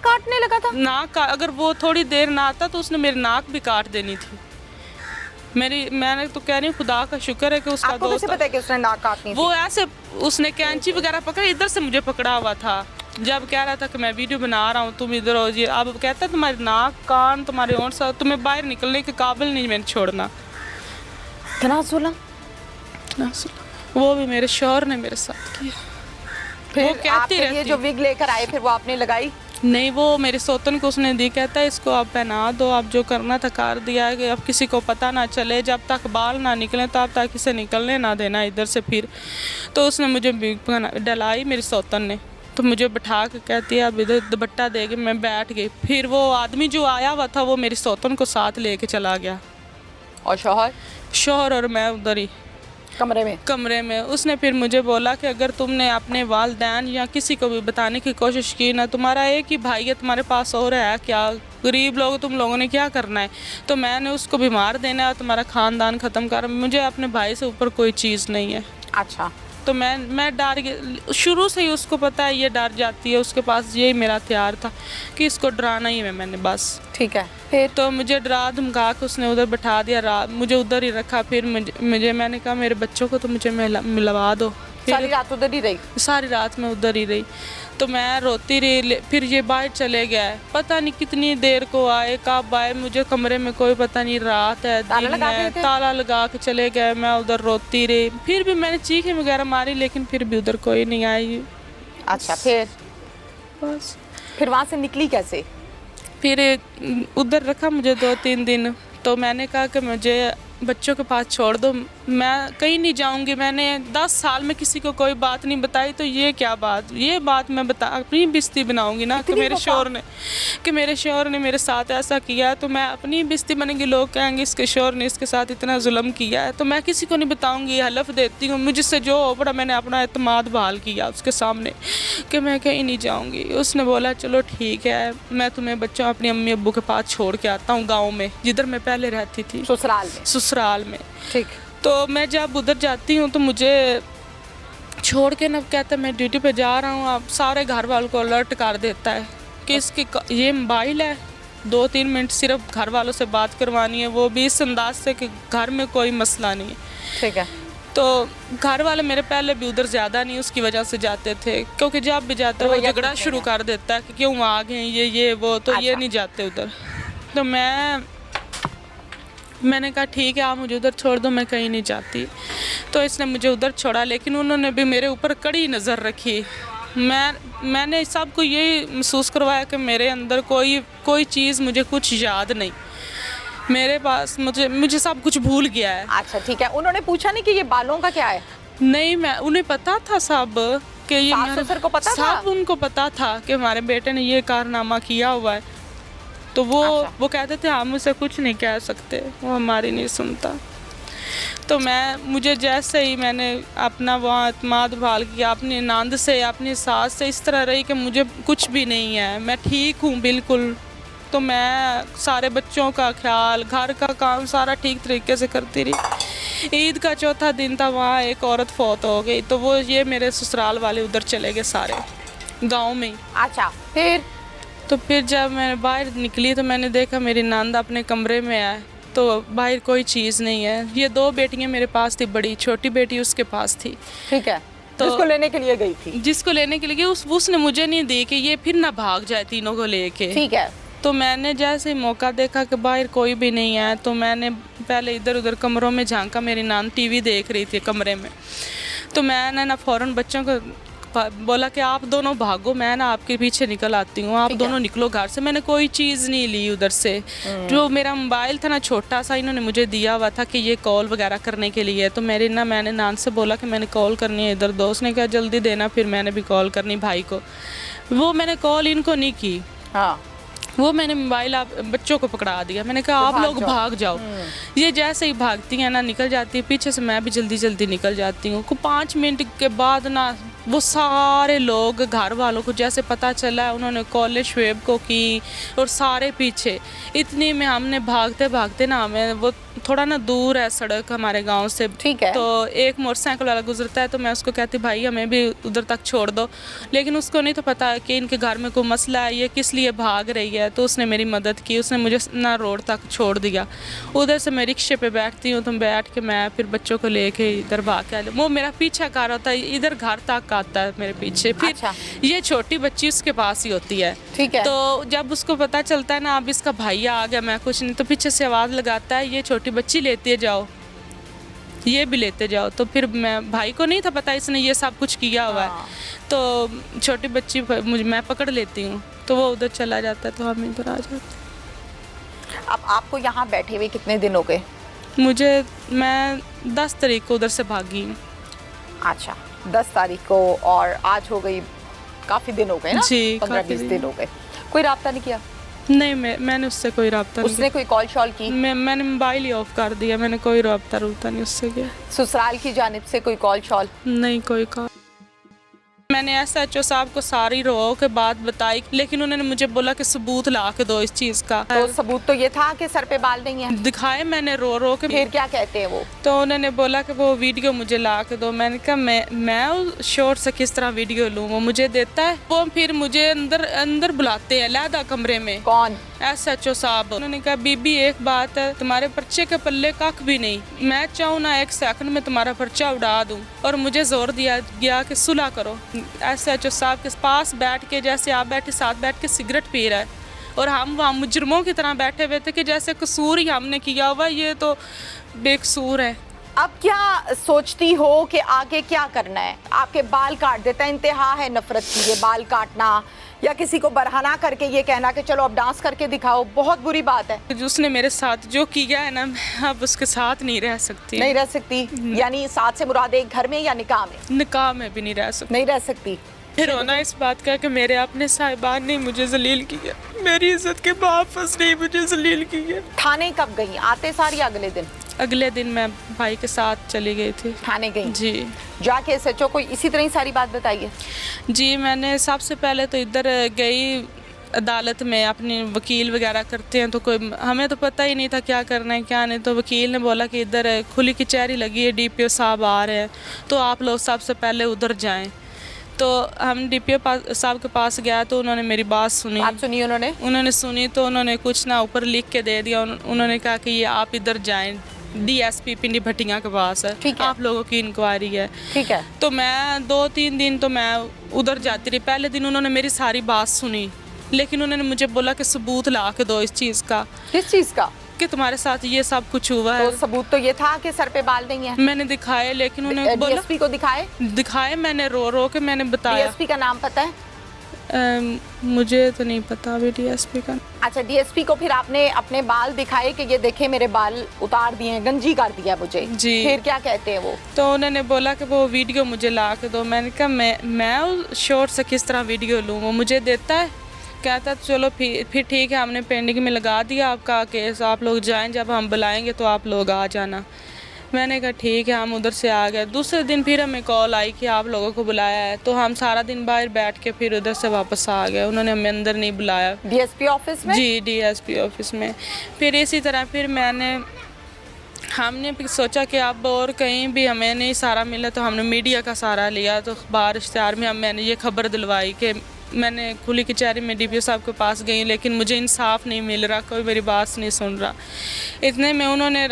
काटने लगा था। नाक अगर वो थोड़ी देर ना आता तो उसने मेरी नाक भी काट देनी थी। मैंने तो कह रही हूँ खुदा का शुक्र है कि उसका दोस्त, पता है कि उसने नाक काटनी थी? वो ऐसे उसने कैंची वगैरह पकड़ी, इधर से मुझे पकड़ा हुआ था, जब कह रहा था कि मैं वीडियो बना रहा हूँ तुम इधर हो जी, अब कहता है तुम्हारे नाक कान तुम्हारे और सब तुम्हें बाहर निकलने के काबिल नहीं मैंने छोड़ना। इतना जुल्म। वो भी मेरे शौहर ने मेरे साथ किया। फिर वो कहती आपके लिए रहती जो विग लेकर आए फिर वो आपने लगाई? नहीं, वो मेरे सौतन को उसने दी, कहता है इसको आप पहना दो, आप जो करना था कर दिया है कि अब किसी को पता ना चले, जब तक बाल ना निकले तब तक इसे निकलने ना देना इधर से। फिर तो उसने मुझे डलाई मेरी सौतन ने, तो मुझे बैठा के कहती है अब इधर दुपट्टा देगी। मैं बैठ गई। फिर वो आदमी जो आया हुआ था वो मेरी सौतन को साथ लेके चला गया। और शौहर और मैं उधर ही कमरे में। उसने फिर मुझे बोला कि अगर तुमने अपने वालिदैन या किसी को भी बताने की कोशिश की ना, तुम्हारा एक ही भाई है तुम्हारे पास और है क्या, गरीब लोग तुम लोगों ने क्या करना है, तो मैंने उसको भी मार देना है और तुम्हारा ख़ानदान ख़त्म कर, मुझे अपने भाई से ऊपर कोई चीज़ नहीं है। अच्छा। तो मैं डर गई, शुरू से ही उसको पता है ये डर जाती है, उसके पास यही मेरा हथियार था कि इसको डराना ही है मैंने बस। ठीक है। फिर तो मुझे डरा धमका के उसने उधर बैठा दिया, मुझे उधर ही रखा। फिर मुझे मैंने कहा मेरे बच्चों को तो मुझे मिलवा दो। सारी रात उधर ही रही? सारी रात मैं उधर ही रही। तो मैं रोती रही। फिर ये बाहर चले गया, पता नहीं कितनी देर को आए, कब आए, मुझे कमरे में कोई पता नहीं, रात है दिन है, ताला लगा के चले गए। मैं उधर रोती रही। फिर भी मैंने चीखें वगैरह मारी लेकिन फिर भी उधर कोई नहीं आई। अच्छा। फिर बस फिर वहाँ से निकली कैसे? फिर उधर रखा मुझे 2-3 दिन। तो मैंने कहा कि मुझे बच्चों के पास छोड़ दो, मैं कहीं नहीं जाऊंगी। मैंने 10 साल में किसी को कोई बात नहीं बताई, तो ये क्या बात, ये बात मैं अपनी बिस्ती बनाऊंगी ना कि मेरे शौहर ने मेरे साथ ऐसा किया, तो मैं अपनी बिस्ती बनेंगी। लोग कहेंगे इसके शौहर ने इसके साथ इतना जुल्म किया है, तो मैं किसी को नहीं बताऊंगी। हलफ देती हूँ, मुझसे जो हो पड़ा मैंने अपना एतमाद बहाल किया उसके सामने कि मैं कहीं नहीं जाऊँगी। उसने बोला चलो ठीक है, मैं तुम्हें बच्चों अपनी अम्मी अब्बू के पास छोड़ के आता हूँ गाँव में, जिधर मैं पहले रहती थी, ससुराल में। ठीक। तो मैं जब उधर जाती हूँ तो मुझे छोड़ के ना कहता है मैं ड्यूटी पे जा रहा हूँ, आप सारे घर वालों को अलर्ट कर देता है कि इसकी ये मोबाइल है, 2-3 मिनट सिर्फ घर वालों से बात करवानी है, वो भी इस अंदाज से कि घर में कोई मसला नहीं है। ठीक है। तो घर वाले मेरे पहले भी उधर ज़्यादा नहीं उसकी वजह से जाते थे, क्योंकि जब भी जाते वो झगड़ा शुरू कर देता है कि क्यों आ गए ये वो, तो ये नहीं जाते उधर। तो मैंने कहा ठीक है आप मुझे उधर छोड़ दो, मैं कहीं नहीं जाती। तो इसने मुझे उधर छोड़ा, लेकिन उन्होंने भी मेरे ऊपर कड़ी नज़र रखी। मैंने सबको यही महसूस करवाया कि मेरे अंदर कोई चीज़, मुझे कुछ याद नहीं, मेरे पास मुझे सब कुछ भूल गया है। अच्छा ठीक है। उन्होंने पूछा नहीं कि ये बालों का क्या है? नहीं, मैं उन्हें पता था सब कि ये ससुर को पता था? सब उनको पता था कि हमारे बेटे ने ये कारनामा किया हुआ है। तो वो कहते थे हम उसे कुछ नहीं कह सकते, वो हमारी नहीं सुनता। तो मुझे जैसे ही मैंने अपना वहाँ अतमाद बहाल किया, अपनी नंद से अपनी सास से इस तरह रही कि मुझे कुछ भी नहीं है, मैं ठीक हूँ बिल्कुल। तो मैं सारे बच्चों का ख्याल, घर का काम सारा ठीक तरीके से करती रही। ईद का चौथा दिन था, वहाँ एक औरत फौत हो गई, तो वो ये मेरे ससुराल वाले उधर चले गए सारे गाँव में ही। अच्छा। फिर जब मैं बाहर निकली तो मैंने देखा मेरी नंद अपने कमरे में है, तो बाहर कोई चीज़ नहीं है। ये 2 बेटियां मेरे पास थी, बड़ी छोटी बेटी उसके पास थी। ठीक है। तो जिसको लेने के लिए गई, उसने मुझे नहीं दी कि ये फिर ना भाग जाए तीनों को लेके। ठीक है। तो मैंने जैसे ही मौका देखा कि बाहर कोई भी नहीं है, तो मैंने पहले इधर उधर कमरों में झांका। मेरी नंद टीवी देख रही थी कमरे में, तो मैंने ना फ़ौरन बच्चों को बोला कि आप दोनों भागो, मैं ना आपके पीछे निकल आती हूँ, आप दोनों निकलो घर से। मैंने कोई चीज़ नहीं ली उधर से। जो मेरा मोबाइल था ना छोटा सा, इन्होंने मुझे दिया हुआ था कि ये कॉल वगैरह करने के लिए। तो मैंने नान से बोला कि मैंने कॉल करनी है इधर, दोस्त ने कहा जल्दी देना। फिर मैंने भी कॉल करनी भाई को, वो मैंने कॉल इनको नहीं की। हाँ, वो मैंने मोबाइल आप बच्चों को पकड़ा दिया। मैंने कहा आप लोग भाग जाओ। ये जैसे ही भागती हैं ना, निकल जाती है पीछे से, मैं भी जल्दी जल्दी निकल जाती हूँ। 5 मिनट के बाद ना वो सारे लोग घर वालों को जैसे पता चला, उन्होंने कॉल शुएब को की और सारे पीछे। इतनी में हमने भागते भागते ना, हमें वो थोड़ा ना दूर है सड़क हमारे गांव से, ठीक है, तो एक मोटरसाइकिल वाला गुजरता है, तो मैं उसको कहती भाई हमें भी उधर तक छोड़ दो। लेकिन उसको नहीं तो पता कि इनके घर में कोई मसला है, ये किस लिए भाग रही है। तो उसने मेरी मदद की, उसने मुझे ना रोड तक छोड़ दिया। उधर से मैं रिक्शे पे बैठती हूँ, तो बैठ के मैं फिर बच्चों को लेके इधर भाग के, वो मेरा पीछा कर रहा था, इधर घर तक एक आता है मेरे पीछे, फिर अच्छा। ये छोटी बच्ची उसके पास ही होती है। ठीक है। तो जब उसको पता चलता है ना अब इसका भैया आ गया, मैं कुछ नहीं, तो पीछे से आवाज़ लगाता है ये छोटी बच्ची लेते जाओ, ये भी लेते जाओ। तो फिर मैं, भाई को नहीं था पता इसने ये सब कुछ किया हुआ है, हाँ। तो छोटी बच्ची मैं पकड़ लेती हूँ, तो वो उधर चला जाता है, तो हम इधर आ जाते हैं। अब आपको यहाँ बैठे हुए कितने दिन हो गए? मैं 10 तारीख को उधर से भागी हूँ। अच्छा, 10 तारीख को, और आज हो गई, काफी दिन हो गए ना? जी, 15-20 काफी दिन हो गए। कोई राब्ता नहीं किया? नहीं, मैंने उससे कोई रब्ता नहीं उसने कोई कॉल शॉल की? किया। मैंने मोबाइल ही ऑफ कर दिया, मैंने कोई रब्ता नहीं उससे किया। ससुराल की जानिब से कोई कॉल शॉल? नहीं, कोई कॉल। मैंने SHO साहब को सारी रो के बात बताई, लेकिन उन्होंने मुझे बोला कि सबूत ला के दो इस चीज़ का। तो सबूत तो ये था कि सर पे बाल नहीं है। दिखाए मैंने रो रो के। फिर क्या कहते हैं वो? तो उन्होंने बोला कि वो वीडियो मुझे ला के दो। मैंने कहा मैं शोर से किस तरह वीडियो लूँ, वो मुझे देता है। वो फिर मुझे अंदर बुलाते हैं अलहदा कमरे में। कौन? SHO साहब। उन्होंने कहा बीबी एक बात है, तुम्हारे पर्चे के पल्ले कख भी नहीं, मैं चाहूँ ना 1 सेकंड में तुम्हारा पर्चा उड़ा दूँ। और मुझे जोर दिया गया कि सुलह करो। SHO साहब के पास बैठ के, जैसे आप बैठे साथ बैठ के सिगरेट पी रहा है, और हम वहाँ मुजरमों की तरह बैठे हुए थे कि जैसे कसूर ही हमने किया हुआ, ये तो बेकसूर है। अब क्या सोचती हो कि आगे क्या करना है? आपके बाल काट देता है, इंतहा है नफरत की, ये बाल काटना या किसी को बरहना करके ये कहना कि चलो अब डांस करके दिखाओ, बहुत बुरी बात है। उसने मेरे साथ जो किया है ना, मैं अब उसके साथ नहीं रह सकती। नहीं रह सकती? यानी साथ से मुराद एक घर में या निकाह में? निकाह में भी नहीं रह सकती। नहीं रह सकती। फिर रोना इस बात का कि मेरे अपने साहिबान ने मुझे जलील किया, मेरी इज्जत के वापस नहीं मुझे जलील किया। थाने कब गई? आते सार या अगले दिन? अगले दिन मैं भाई के साथ चली गई थी। थाने गई? जी। जाके SHO को इसी तरह ही सारी बात बताइए? जी, मैंने सबसे पहले तो इधर गई अदालत में, अपने वकील वगैरह करते हैं, तो कोई हमें तो पता ही नहीं था क्या करना है क्या नहीं। तो वकील ने बोला कि इधर खुली कचहरी लगी है, DPO साहब आ रहे हैं, तो आप लोग सबसे पहले उधर जाएं। तो हम DPO साहब के पास गया, तो उन्होंने मेरी बात सुनी। बात सुनी उन्होंने सुनी, तो उन्होंने कुछ ना ऊपर लिख के दे दिया। उन्होंने कहा कि ये आप इधर जाएं, DSP पिंडी भटिया के पास है, ठीक है, आप लोगों की इंक्वायरी है। ठीक है। तो मैं 2-3 दिन तो मैं उधर जाती रही। पहले दिन उन्होंने मेरी सारी बात सुनी, लेकिन उन्होंने मुझे बोला कि सबूत ला के दो इस चीज़ का। किस चीज़ का? कि तुम्हारे साथ ये सब कुछ हुआ है। तो सबूत तो ये था कि सर पे बाल नहीं है। मैंने दिखाए, लेकिन उन्होंने बोला DSP को दिखाए मैंने रो के मैंने बताया। DSP का नाम पता है? मुझे तो नहीं पता अभी DSP का। अच्छा, DSP को फिर आपने अपने बाल दिखाए कि ये देखे मेरे बाल उतार दिए, गंजी कर दिया मुझे? जी। फिर क्या कहते हैं वो? तो उन्होंने बोला कि वो वीडियो मुझे ला के दो। मैंने कहा मैं शोर से किस तरह वीडियो लूँ, वो मुझे देता है। कहता चलो फिर ठीक है, हमने पेंडिंग में लगा दिया आपका केस, आप लोग जाएं, जब हम बुलाएंगे तो आप लोग आ जाना। मैंने कहा ठीक है, हम उधर से आ गए। दूसरे दिन फिर हमें कॉल आई कि आप लोगों को बुलाया है, तो हम सारा दिन बाहर बैठ के फिर उधर से वापस आ गए। उन्होंने हमें अंदर नहीं बुलाया। DSP ऑफिस में? जी, DSP ऑफिस में। फिर इसी तरह फिर हमने सोचा कि अब और कहीं भी हमें नहीं सहारा मिला, तो हमने मीडिया का सहारा लिया। तो अखबार इश्तिहार में मैंने ये खबर दिलवाई कि मैंने खुली कचहरी में DPO साहब के पास गई, लेकिन मुझे इंसाफ नहीं मिल रहा, कोई मेरी बात नहीं सुन रहा। इतने में उन्होंने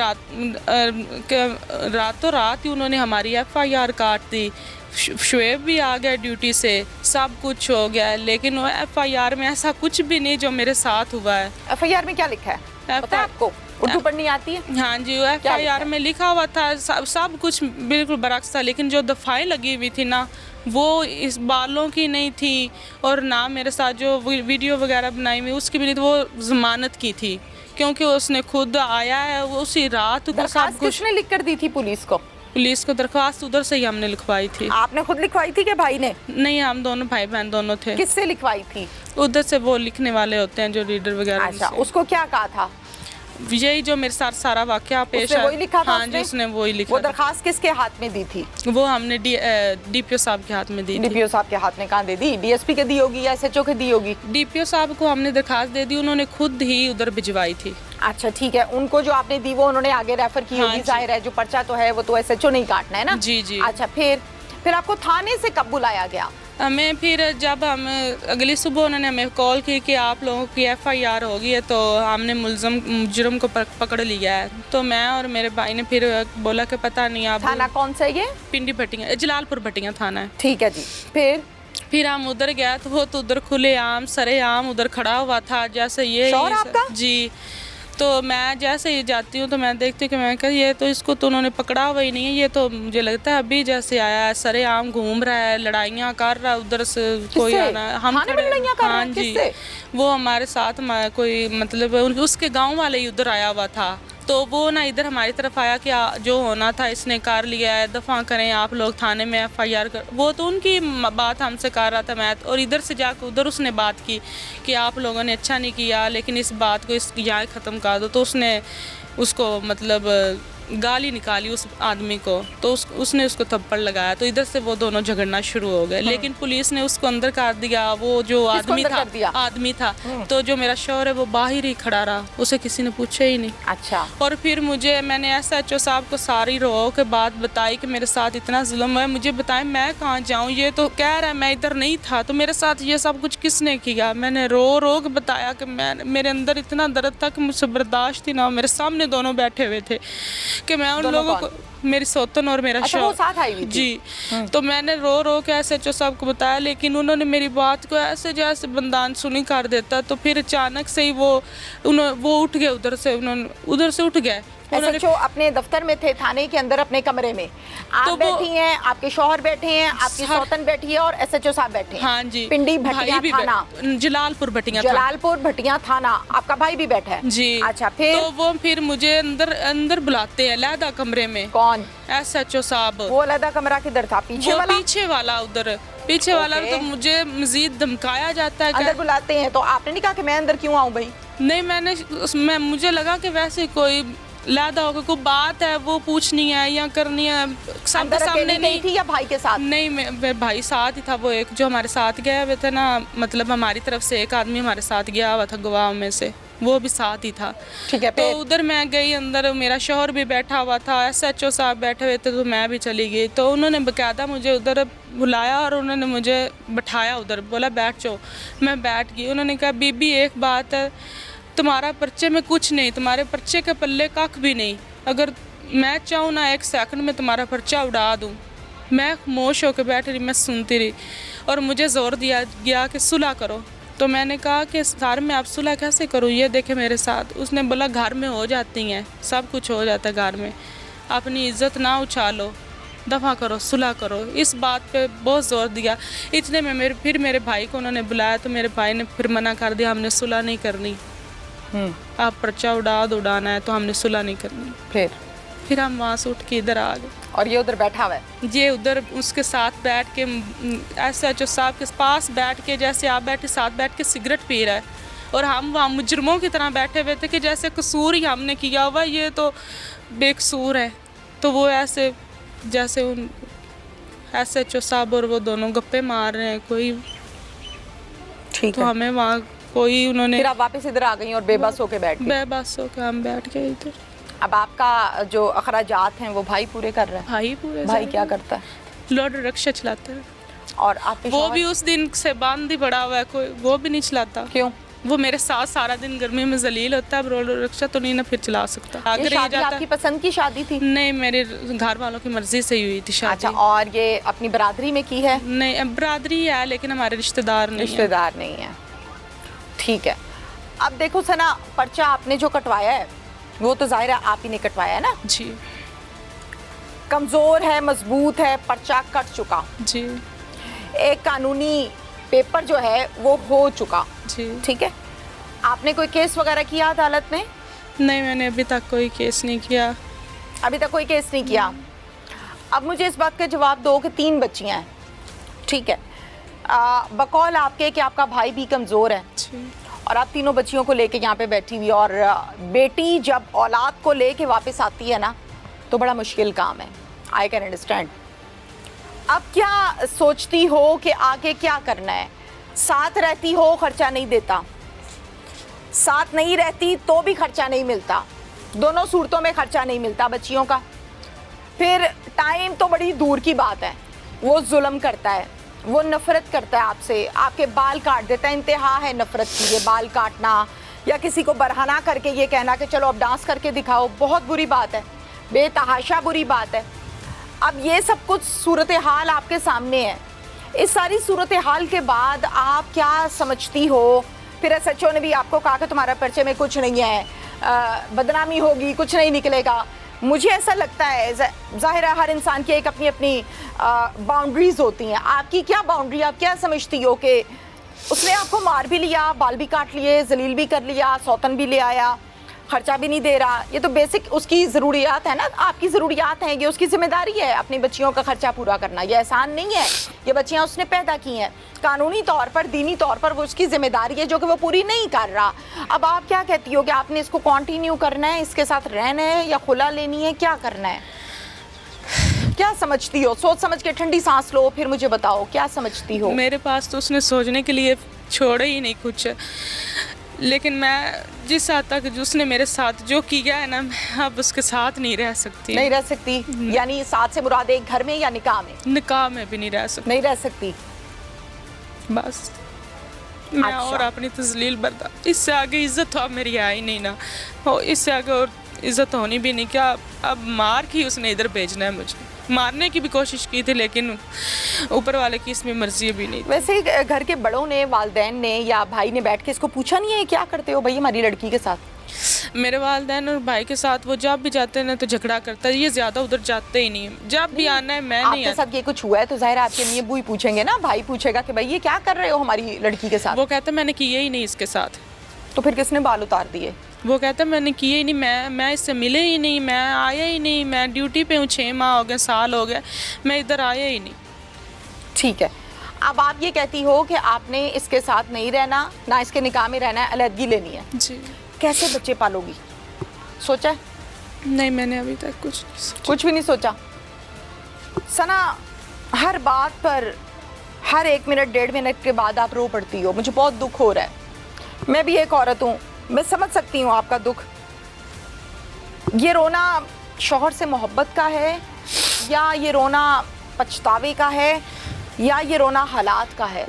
रातों रात ही उन्होंने हमारी FIR काट दी। शुएब भी आ गया ड्यूटी से, सब कुछ हो गया, लेकिन वो FIR में ऐसा कुछ भी नहीं जो मेरे साथ हुआ है। FIR में क्या लिखा है पता है आपको? उर्दू पढ़नी आती है? हाँ जी, वो FIR में लिखा हुआ था, सब कुछ बिल्कुल बरक्स था, लेकिन जो दफ़ाएं लगी हुई थी ना, वो इस बालों की नहीं थी, और ना मेरे साथ जो वीडियो वगैरह बनाई हुई उसकी भी नहीं थी, वो ज़मानत की थी, क्योंकि उसने खुद आया है उसी रात को। सब कुछ किसने लिख कर दी थी पुलिस को? पुलिस को दरख्वास्त उधर से ही हमने लिखवाई थी। आपने खुद लिखवाई थी कि भाई ने? नहीं, हम दोनों भाई बहन दोनों थे। किससे लिखवाई थी? उधर से वो लिखने वाले होते हैं जो रीडर वगैरह। अच्छा, उसको क्या कहा था? यही जो मेरे साथ सारा वाकया पेश है। वही लिखा था? हाँ जी, उसने वही लिखा। वो दरखास्त किसके हाथ में दी थी? वो हमने DPO साहब के हाथ में दी थी। DPO साहब के हाथ में कहाँ दे दी? DSP के दी होगी या SHO के दी होगी? DPO साहब को हमने दरखास्त दे दी, उन्होंने खुद ही उधर भिजवाई थी। अच्छा ठीक है, उनको जो आपने दी वो उन्होंने आगे रेफर की होगी। जाहिर है, जो पर्चा तो है वो तो SHO नहीं काटना है ना? जी जी। अच्छा, फिर आपको थाने से कब बुलाया गया? हमें फिर जब हम अगली सुबह उन्होंने हमें कॉल की कि आप लोगों की FIR हो गई है, तो हमने मुजरम को पकड़ लिया है। तो मैं और मेरे भाई ने फिर बोला कि पता नहीं आप थाना कौन सा है ये? पिंडी भटिया, जलालपुर भटिया थाना है। ठीक है जी। फिर हम उधर गए तो वो तो उधर खुले आम सरेआम उधर खड़ा हुआ था, जैसे ये शौहर आपका? जी। तो मैं जैसे ही जाती हूँ तो मैं देखती हूँ कि मैं कहा ये तो इसको तो उन्होंने पकड़ा हुआ ही नहीं है, ये तो मुझे लगता है अभी जैसे आया है, सरेआम घूम रहा है, लड़ाइयाँ कर रहा है उधर से कोई आना हम थाने में लड़ाइयाँ कर रहा है? हाँ जी, किससे? वो हमारे साथ कोई मतलब उसके गाँव वाले ही उधर आया हुआ था। तो वो ना इधर हमारी तरफ आया कि जो होना था इसने कर लिया है, दफ़ा करें आप लोग थाने में FIR कर। वो तो उनकी बात हमसे कर रहा था मैं, और इधर से जाकर उधर उसने बात की कि आप लोगों ने अच्छा नहीं किया, लेकिन इस बात को इस यहाँ ख़त्म कर दो। तो उसने उसको मतलब गाली निकाली उस आदमी को, तो उसने उसको थप्पड़ लगाया, तो इधर से वो दोनों झगड़ना शुरू हो गए। लेकिन पुलिस ने उसको अंदर कर दिया, वो जो आदमी था तो जो मेरा शौहर है वो बाहर ही खड़ा रहा, उसे किसी ने पूछा ही नहीं। अच्छा। और फिर मैंने SHO साहब को सारी रो के बात बताई कि मेरे साथ इतना जुल्म है, मुझे बताएं मैं कहाँ जाऊँ, ये तो कह रहा है मैं इधर नहीं था, तो मेरे साथ ये सब कुछ किसने किया। मैंने रो के बताया कि मेरे अंदर इतना दर्द था कि मुझसे बर्दाश्त ही ना हो। मेरे सामने दोनों बैठे हुए थे कि मैं उन लोगों को, मेरी सौतन और मेरा शौहर साथ आई हुई थी? जी। तो मैंने रो के SHO साहब को बताया, लेकिन उन्होंने मेरी बात को ऐसे जैसे बंदान सुनी कर देता। तो फिर अचानक से ही वो उठ गए उधर से उठ गए। SHO अपने दफ्तर में थे, थाने के अंदर अपने कमरे में आप तो बैठी हैं, आपके शौहर बैठे हैं, आपकी सौतन बैठी है और SHO साहब बैठे हैं। हाँ जी। पिंडी भटिया थाना, जलालपुर भटिया थाना, आपका भाई भी बैठा है जी। अच्छा। फिर मुझे अंदर बुलाते हैं अलहदा कमरे में। कौन? SHO साहब। वो अलहदा कमरा किधर था? पीछे वाला उधर पीछे वाला। तो मुझे मजीद धमकाया जाता है, अंदर बुलाते हैं। तो आपने नहीं कहा कि मैं अंदर क्यों आऊँ भाई? नहीं, मुझे लगा कि वैसे कोई लादा होगा, कोई बात है वो पूछनी है या करनी है। सबके सामने नहीं थी या भाई के साथ? नहीं, मेरे भाई साथ ही था, वो एक जो हमारे साथ गया हुआ था ना, मतलब हमारी तरफ से एक आदमी हमारे साथ गया हुआ था गवाह में से, वो भी साथ ही था। ठीक है। तो उधर मैं गई अंदर, मेरा शौहर भी बैठा हुआ था, SHO साहब बैठे हुए थे, तो मैं भी चली गई। तो उन्होंने बाकायदा मुझे उधर बुलाया और उन्होंने मुझे बैठाया उधर, बोला बैठ जाओ। मैं बैठ गई। उन्होंने कहा बीबी एक बात है, तुम्हारा पर्चे में कुछ नहीं, तुम्हारे पर्चे के पल्ले कख भी नहीं, अगर मैं चाहूँ ना 1 सेकंड में तुम्हारा पर्चा उड़ा दूँ। मैं खामोश होकर बैठ रही, मैं सुनती रही और मुझे ज़ोर दिया गया कि सुलह करो। तो मैंने कहा कि घर में आप सुलह कैसे करूँ, ये देखे मेरे साथ। उसने बोला घर में हो जाती हैं, सब कुछ हो जाता है घर में, अपनी इज्जत ना उछालो, दफ़ा करो, सुलह करो। इस बात पे बहुत ज़ोर दिया। इतने में फिर मेरे भाई को उन्होंने बुलाया, तो मेरे भाई ने फिर मना कर दिया, हमने सुलह नहीं करनी, आप पर्चा उड़ाना है तो हमने सुलह नहीं करनी। फिर हम वहाँ से उठ के इधर आ गए। और ये उधर बैठा हुआ है? ये उधर उसके साथ बैठ के, SHO साहब के पास बैठ के, जैसे आप बैठे साथ बैठ के सिगरेट पी रहा है, और हम वहाँ मुजरमों की तरह बैठे हुए थे कि जैसे कसूर ही हमने किया हुआ, ये तो बेकसूर है। तो वो ऐसे जैसे उन SHO साहब और वो दोनों गप्पे मार रहे हैं कोई। ठीक तो हमें वहाँ कोई उन्होंने, फिर आप वापस इधर आ गई और बेबस होके बैठ गई? बेबस होकर हम बैठ गए इधर। अब आपका जो अखराजात हैं वो भाई पूरे कर रहे हैं? भाई क्या करता है? लोड रिक्शा चलाता है। और आप वो भी उस दिन से बंद ही पड़ा हुआ है, कोई वो भी नहीं चलाता। क्यों? वो मेरे साथ सारा दिन गर्मी में जलील होता है, रोड रिक्शा तो नहीं ना फिर चला सकता। ये शादी आपकी पसंद की शादी थी? नहीं, मेरे घर वालों की मर्जी से ही हुई थी शादी। अच्छा। और ये अपनी बरादरी में की है? नहीं, बरादरी है लेकिन हमारे रिश्तेदार नहीं है। ठीक है। अब देखो सना, पर्चा आपने जो कटवाया है वो तो जाहिर है आप ही ने कटवाया है ना जी। कमजोर है, मजबूत है, पर्चा कट चुका जी। एक कानूनी पेपर जो है वो हो चुका जी। ठीक है। आपने कोई केस वगैरह किया अदालत में? नहीं, मैंने अभी तक कोई केस नहीं किया। अभी तक कोई केस नहीं किया। अब मुझे इस बात का जवाब दो कि 3 बच्चियां हैं, ठीक है, बकौल आपके कि आपका भाई भी कमज़ोर है और आप तीनों बच्चियों को लेके यहाँ पे बैठी हुई, और बेटी जब औलाद को लेके वापस आती है ना तो बड़ा मुश्किल काम है। I can understand. अब क्या सोचती हो कि आगे क्या करना है? साथ रहती हो, खर्चा नहीं देता, साथ नहीं रहती तो भी खर्चा नहीं मिलता, दोनों सूरतों में खर्चा नहीं मिलता बच्चियों का। फिर टाइम तो बड़ी दूर की बात है, वो जुल्म करता है, वो नफरत करता है आपसे, आपके बाल काट देता है। इंतहा है नफरत की, ये बाल काटना या किसी को बरहना करके ये कहना कि चलो अब डांस करके दिखाओ, बहुत बुरी बात है, बेतहाशा बुरी बात है। अब ये सब कुछ सूरत हाल आपके सामने है। इस सारी सूरत हाल के बाद आप क्या समझती हो? फिर SHO ने भी आपको कहा कि तुम्हारा पर्चे में कुछ नहीं है, बदनामी होगी, कुछ नहीं निकलेगा। मुझे ऐसा लगता है, जाहिर है हर इंसान की एक अपनी अपनी बाउंड्रीज होती हैं। आपकी क्या बाउंड्री, आप क्या समझती हो कि उसने आपको मार भी लिया, बाल भी काट लिए, जलील भी कर लिया, सौतन भी ले आया, खर्चा भी नहीं दे रहा? ये तो बेसिक उसकी ज़रूरियात है ना, आपकी ज़रूरियात हैं, ये उसकी जिम्मेदारी है अपनी बच्चियों का खर्चा पूरा करना। ये एहसान नहीं है, ये बच्चियाँ उसने पैदा की हैं, कानूनी तौर पर, दीनी तौर पर वो उसकी जिम्मेदारी है जो कि वो पूरी नहीं कर रहा। अब आप क्या कहती हो कि आपने इसको कंटिन्यू करना है, इसके साथ रहना है या खुला लेनी है, क्या करना है? क्या समझती हो? सोच समझ के ठंडी सांस लो, फिर मुझे बताओ क्या समझती हो। मेरे पास तो उसने सोचने के लिए छोड़ा ही नहीं कुछ, लेकिन मैं जिस हद तक उसने मेरे साथ जो किया है ना, मैं अब उसके साथ नहीं रह सकती। नहीं रह सकती? यानी साथ से मुराद एक घर में या निकाह में? निकाह में भी नहीं रह सकती। नहीं रह सकती। बस मैं अच्छा। और अपनी तजलील बर्दाश्त, इससे आगे इज्जत तो अब मेरी है ही नहीं ना, और इससे आगे और इज्जत होनी भी नहीं। क्या अब मार के उसने इधर भेजना है? मुझे मारने की भी कोशिश की थी, लेकिन ऊपर वाले की इसमें मर्जी भी नहीं। वैसे घर के बड़ों ने, वालिदैन ने या भाई ने बैठ के इसको पूछा नहीं है क्या करते हो भाई हमारी लड़की के साथ? मेरे वालिदैन और भाई के साथ वो जब भी जाते हैं ना तो झगड़ा करता है, ये ज्यादा उधर जाते ही नहीं। जब भी आना है मैं नहीं आपके साथ ये कुछ हुआ है तो जाहिर है आपके लिए बुई पूछेंगे ना, भाई पूछेगा कि भाई ये क्या कर रहे हो हमारी लड़की के साथ? वो कहता मैंने किया ही नहीं इसके साथ। तो फिर किसने बाल उतार दिए? वो कहता मैंने किए ही नहीं, मैं इससे मिले ही नहीं, मैं आया ही नहीं, मैं ड्यूटी पे हूँ, 6 माह हो गए, साल हो गए, मैं इधर आया ही नहीं। ठीक है, अब आप ये कहती हो कि आपने इसके साथ नहीं रहना, ना इसके निकाह में रहना है, अलहदगी लेनी है। जी। कैसे बच्चे पालोगी? सोचा है? नहीं, मैंने अभी तक कुछ नहीं सोचा। कुछ भी नहीं सोचा। सना, हर बात पर हर 1 मिनट 1.5 मिनट के बाद आप रो पड़ती हो, मुझे बहुत दुख हो रहा है। मैं भी एक औरत हूँ, मैं समझ सकती हूँ आपका दुख। ये रोना शौहर से मोहब्बत का है, या ये रोना पछतावे का है, या ये रोना हालात का है?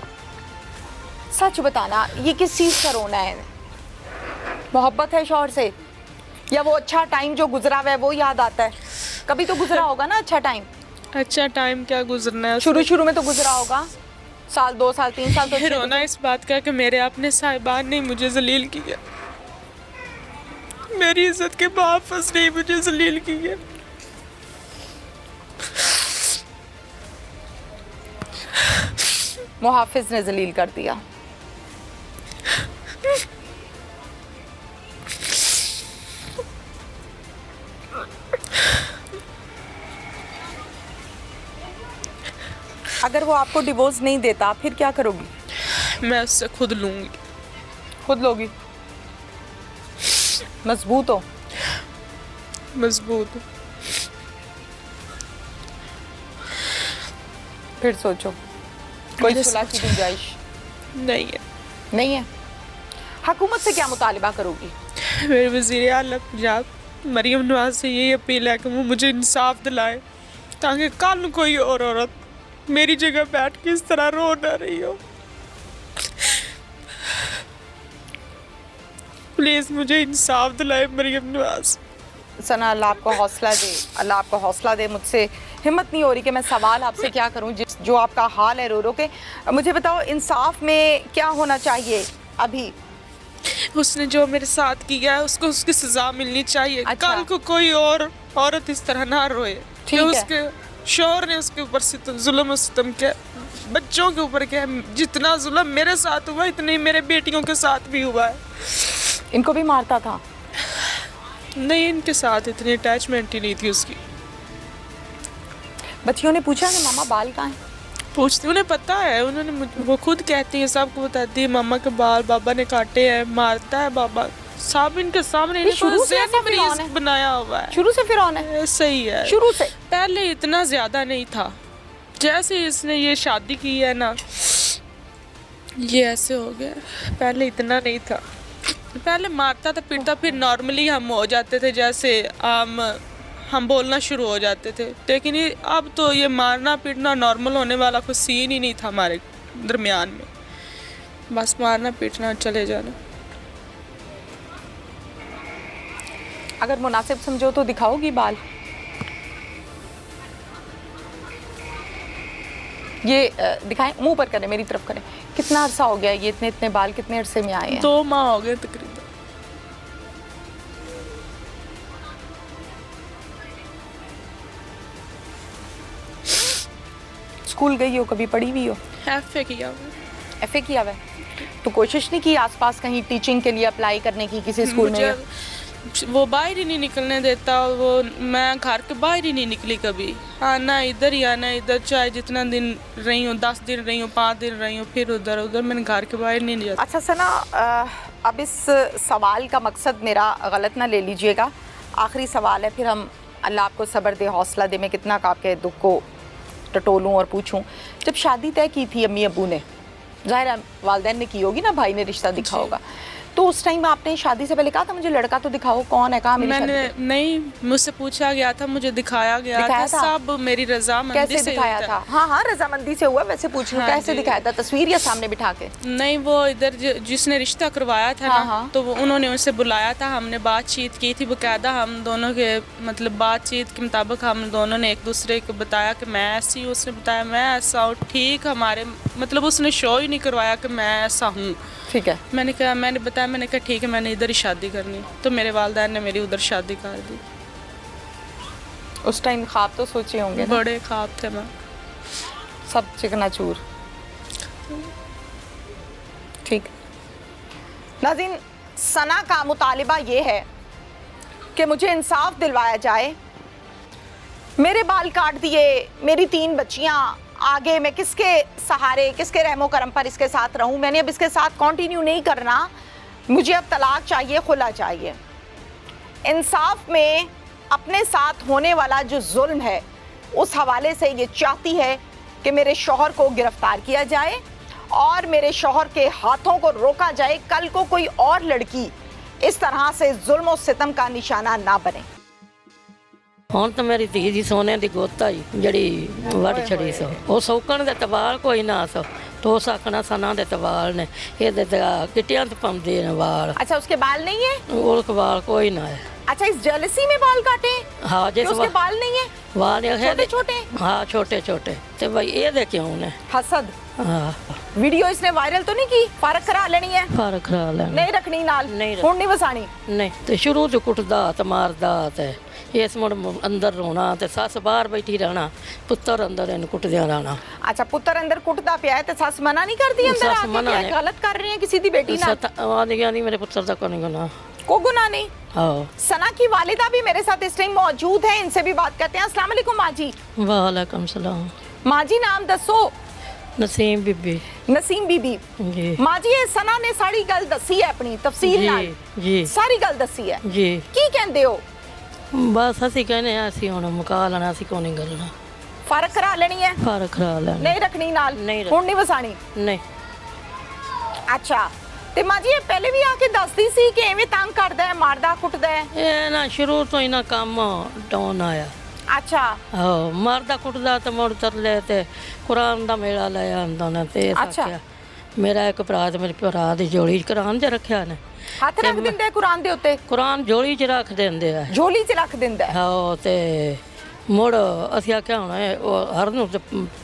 सच बताना, ये किस चीज़ का रोना है? मोहब्बत है शौहर से, या वो अच्छा टाइम जो गुजरा हुआ है वो याद आता है? कभी तो गुजरा होगा ना अच्छा टाइम। अच्छा टाइम क्या गुजरना है? शुरू में तो गुजरा होगा, साल 2 साल 3 साल तो अच्छे रोना इस बात का कि मेरे अपने साहिबान ने मुझे जलील किया, मेरी इज्जत के वापस नहीं मुझे जलील किया। मुहाफिज ने जलील कर दिया। अगर वो आपको डिवोर्स नहीं देता फिर क्या करोगी? मैं उससे खुद लूंगी। खुद लोगी? मजबूत हो? मजबूत। फिर सोचो, कोई सुलह की गुंजाइश नहीं है। नहीं है? हुकूमत से क्या मुतालिबा करोगी? मेरे वज़ीर आला पंजाब मरीम नवाज से यही अपील है कि वो मुझे इंसाफ दिलाए, ताकि कल कोई और औरत मेरी जगह बैठ के इस तरह रो ना रही हो। प्लीज़ मुझे इंसाफ दिलाए मरीम नवाज। सना, अल्लाह आपको हौसला दे, अल्लाह आपको हौसला दे। मुझसे हिम्मत नहीं हो रही कि मैं सवाल आपसे क्या करूं, जो आपका हाल है रो रो के। मुझे बताओ, इंसाफ में क्या होना चाहिए अभी? उसने जो मेरे साथ किया है उसको उसकी सजा मिलनी चाहिए। अच्छा। कल को कोई और औरत इस तरह ना रोए कि ठीक है। उसके शौहर ने उसके ऊपर जुल्म और सितम किया, बच्चों के ऊपर किया। जितना जुल्म मेरे साथ हुआ इतनी मेरे बेटियों के साथ भी हुआ है। इनको भी मारता था? नहीं, इनके साथ इतनी अटैचमेंट ही नहीं थी उसकी। बच्चियों ने पूछा कि मामा बाल कहाँ हैं? पूछती, उन्हें पता है, उन्होंने वो खुद कहती है, सबको बताती है मामा के बाल बाबा ने काटे हैं, मारता है बाबा, सब इनके सामने। ये शुरू से ऐसा मरीज फिरौन है? बनाया हुआ है। शुरू से फिरौन है? सही है, शुरू से। पहले इतना ज्यादा नहीं था, जैसे इसने ये शादी की है ना, ये ऐसे हो गया। पहले इतना नहीं था, पहले मारता था पीटता, फिर नॉर्मली हम हो जाते थे जैसे आम हम बोलना शुरू हो जाते थे। लेकिन अब तो ये मारना पीटना नॉर्मल होने वाला कोई सीन ही नहीं था हमारे दरमियान में, बस मारना पीटना चले जाना। अगर मुनासिब समझो तो दिखाओगी बाल? ये दिखाएं, मुंह पर करें, मेरी तरफ करें। कितना अरसा हो गया ये इतने इतने बाल कितने अरसे में आए हैं? 2 माह हो गए तकरीबन। स्कूल गई हो कभी, पढ़ी हुई हो? FA किया हुआ है। FA किया हुआ है? तो कोशिश नहीं की आसपास कहीं टीचिंग के लिए अप्लाई करने की किसी स्कूल में? वो बाहर ही नहीं निकलने देता, वो मैं घर के बाहर ही नहीं निकली कभी। आना इधर ही आना इधर, चाहे जितना दिन रही हूँ, 10 दिन रही हूँ, 5 दिन रही हूँ, फिर उधर उधर, मैंने घर के बाहर नहीं जाता। अच्छा सना, अब इस सवाल का मकसद मेरा गलत ना ले लीजिएगा, आखिरी सवाल है, फिर हम अल्लाह आपको सब्र दे, हौसला दे, मैं कितना का आपके दुख को टटोलूँ और पूछूं। जब शादी तय की थी अम्मी अबू ने, ज़ाहिर है वालिदैन ने की होगी ना, भाई ने रिश्ता दिखा होगा, तो उस टाइम आपने शादी से पहले कहा था मुझे लड़का तो दिखाओ, कौन है? कहा मैंने नहीं, मुझसे पूछा गया था, मुझे दिखाया गया था, सब मेरी रजामंदी से। कैसे दिखाया था? हाँ हाँ, रजामंदी से हुआ, वैसे पूछ रही हूँ, कैसे दिखाया था? तस्वीर या सामने बिठा के? नहीं, वो इधर जिसने रिश्ता करवाया था ना, तो वो उन्होंने उनसे बुलाया था, हमने बातचीत की थी बकायदा, हम दोनों के मतलब बातचीत के मुताबिक हम दोनों ने एक दूसरे को बताया कि मैं ऐसी हूँ, उसने बताया मैं ऐसा हूँ, ठीक हमारे मतलब उसने शो ही नहीं करवाया कि मैं ऐसा हूँ। ठीक है। मैंने बताया, मैंने कहा ठीक है, मैंने इधर ही शादी करनी, तो मेरे वालिदैन ने मेरी उधर शादी कर दी। उस टाइम ख्वाब तो सोचे होंगे ना? बड़े ख्वाब थे, मैं सब चिकनाचूर। ठीक। नाज़रीन, सना का मुतालिबा ये है कि मुझे इंसाफ दिलवाया जाए, मेरे बाल काट दिए, मेरी 3 बच्चियां, आगे मैं किसके सहारे, किसके रहमो करम पर इसके साथ रहूं? मैंने अब इसके साथ कंटिन्यू नहीं करना, मुझे अब तलाक चाहिए, खुला चाहिए। इंसाफ में अपने साथ होने वाला जो जुल्म है उस हवाले से ये चाहती है कि मेरे शौहर को गिरफ्तार किया जाए और मेरे शौहर के हाथों को रोका जाए, कल को कोई और लड़की इस तरह से जुल्म और सितम का निशाना ना बने। ਹੁਣ ਤਾਂ ਮੇਰੀ ਧੀ ਦੀ ਸੋਨੇ ਦੀ ਗੋਤਾ ਹੀ ਜਿਹੜੀ ਵੱਢ ਛੜੀ ਸੋ, ਉਹ ਸੌਕਣ ਦੇ ਤਵਾਲ ਕੋਈ ਨਾ ਸੋ, तो सकना सना दे वाल ने ये किटियां तो पाते हैं वाल। अच्छा, उसके बाल नहीं है? उसके बाल कोई ना है। अच्छा, इस जेलसी में बाल काटे? हाँ, जैसे उसके बाल नहीं है, बाल छोटे छोटे। हाँ, छोटे छोटे। तो भाई ये देखे उन्हें हसद। हाँ, वीडियो इसने वायरल तो नहीं की? फारक करा लेनी है? फारक करा लेनी, नहीं रखनी नाल, नहीं वसानी नहीं। तो शुरू तो कुटदा तो मारदा ते इस मुड़ अंदर रोना ते सस बाहर बैठी रहना, पुत्र अंदर इन कुटदियां रहना। अच्छा, पुत्र अंदर कुटदा पिया है ते सस मना नहीं करती अंदर आके? क्या गलत कर रही है किसी दी बेटी ना? नहीं, मेरे पुत्र का कोई गुनाह, को गुनाह नहीं। हाँ। सना की वालिदा भी मेरे साथ इस टाइम मौजूद है, इनसे भी बात करते हैं। अस्सलाम वालेकुम माँ जी। वालेकुम सलाम। माँ जी, नाम दसो। नसीम बीबी। नसीम बीबी जी। माँ जी, ये सना ने सारी गल दसी है अपनी तफसील नाल जी, सारी गल दसी है जी। की कहंदे हो? बस असी कहने असी हुण मुका लेना, असी कोई नहीं करना, फारक करा लेनी है, फारक करा लेनी, नहीं रखनी नाल, हुण नहीं वसानी, नहीं। अच्छा, ते माँ जी ये पहले भी आके दसदी सी कि एवें तंग करदा है, मारदा कुटदा है? ये ना शुरू तो ही ना काम डाउन आया। अच्छा। हाँ, मारदा कुटदा तो मुड़ तरले ते कुरान दा मेला ले आंदा ने ते अच्छा। मेरा एक भरा ते मेरे भरा दी जोड़ी कुरान च रखिया ने, हथ रख दिंदे कुरान दे उत्ते? कुरान जोड़ी च रख देंदे आ, झोली च रख दिंदा है। हाँ, ते मुड़ असी आख्या होना हर नूं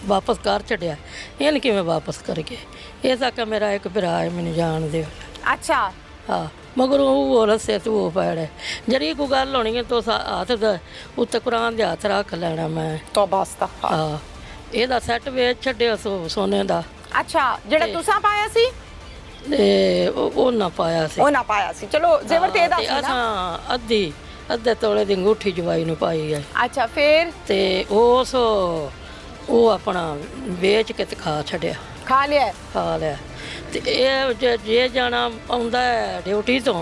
वापस कर छड्या, इन किवें वापस कर गए? इस आख्या मेरा एक भरा है, मैनूं जान दे। अच्छा। हाँ, मगर वो रस्से तो वो पैड़े जरी को गल होनी है तो हाथ उत्ते कुरान दे हाथ रख लेना मैं। तो बस्ता। हाँ, एदा सैट वेच छड्या सोने दा। अच्छा, जेड़ा तुसां पाया सी ओ ना पाया सी, ओ ना पाया सी। चलो जेवर ते दा सी ना? असां अद्धे तोले दी अंगूठी जवाई नूं पाई है। अच्छा, फिर ते ओ अपना बेच के ते खा छड्या। खा लिया? खा लिया। ते जे जाना आउंदा है ड्यूटी तो